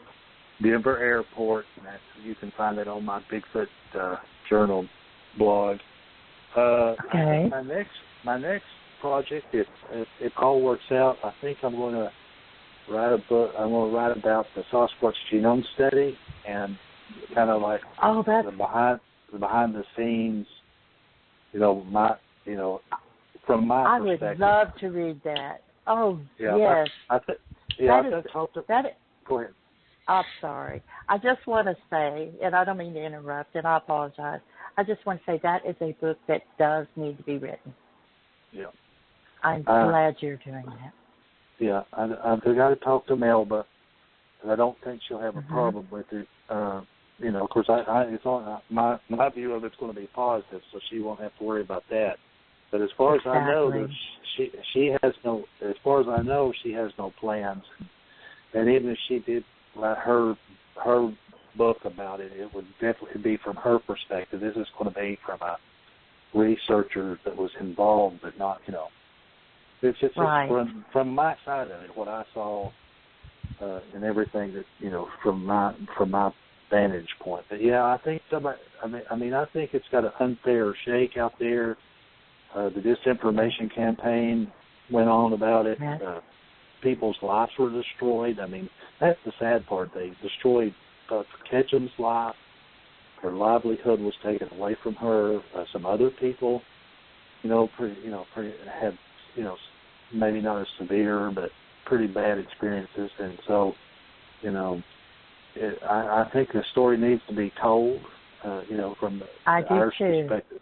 D: Denver Airport. And you can find it on my Bigfoot Journal blog.
B: Okay.
D: My next project, if all works out, I think I'm going to write a book. I'm going to write about the Sasquatch genome study and kind of like the behind the scenes, from my perspective.
B: I would love to read that. Oh, yes.
D: Go ahead.
B: I'm sorry. I just want to say, and I don't mean to interrupt, and I apologize. I just want to say that is a book that does need to be written.
D: Yeah.
B: I'm glad you're doing that.
D: Yeah, I've got to talk to Melba, and I don't think she'll have a problem with it. Of course, it's on my view of it's going to be positive, so she won't have to worry about that. But as far as I know,
B: Exactly.
D: she has no. As far as I know, she has no plans. And even if she did write her book about it, it would definitely be from her perspective. This is going to be from a researcher that was involved, but not, it's just
B: Right.
D: from my side of it, what I saw and everything that, from my vantage point. But yeah, I think I think it's got an unfair shake out there. The disinformation campaign went on about it.
B: Yes.
D: People's lives were destroyed. I mean, that's the sad part. They destroyed Ketchum's life. Her livelihood was taken away from her. Some other people, had, maybe not as severe, but pretty bad experiences. And so, I think the story needs to be told, from
B: I
D: the
B: do
D: Irish
B: too.
D: perspective.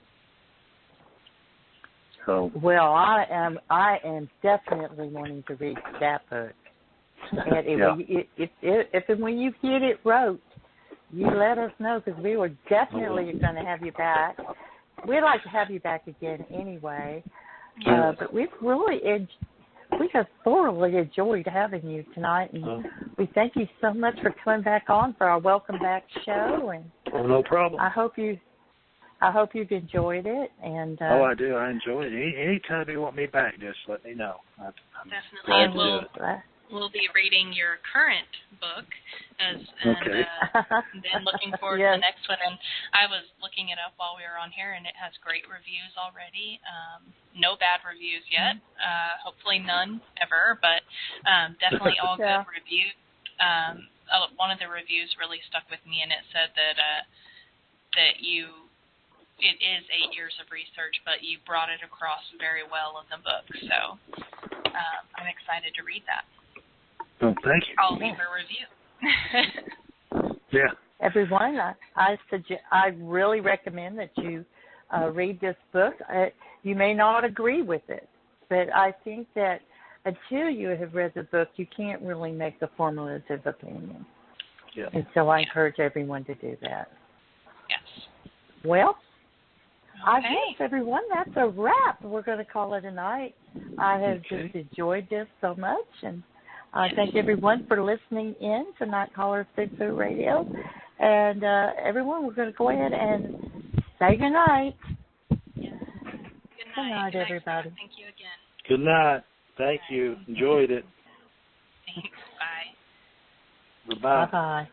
D: So,
B: Well, I am definitely wanting to read that book. And if and when you get it wrote, you let us know, because we were definitely going to have you back. We'd like to have you back again anyway. But we have thoroughly enjoyed having you tonight, and we thank you so much for coming back on for our welcome back show. And
D: no problem.
B: I hope you've enjoyed it. And
D: I do. I enjoy it. Anytime you want me back, just let me know. I'm
C: Definitely.
D: glad
C: And
D: to do it.
C: we'll be reading your current book and then looking forward to the next one. And I was looking it up while we were on here, and it has great reviews already. No bad reviews yet. Hopefully none ever, but definitely all good reviews. One of the reviews really stuck with me, and it said that it is 8 years of research, but you brought it across very well in the book. So I'm excited to read that.
D: Oh, thank you.
C: I'll leave a review.
D: Yeah.
B: Everyone, I really recommend that you read this book. You may not agree with it, but I think that until you have read the book, you can't really make the formulative opinion.
D: Yeah.
B: And so I encourage everyone to do that.
C: Yes.
B: Well, I guess, everyone, that's a wrap. We're going to call it a night. I have just enjoyed this so much, and I thank everyone for listening in to Night Callers Bigfoot Radio. And everyone, we're going to go ahead and say good night.
C: Yes.
B: Good night, everybody.
C: Thank you again.
D: Good night. Thank you. Enjoyed it.
C: Thanks. Bye.
D: Bye-bye.
B: Bye-bye.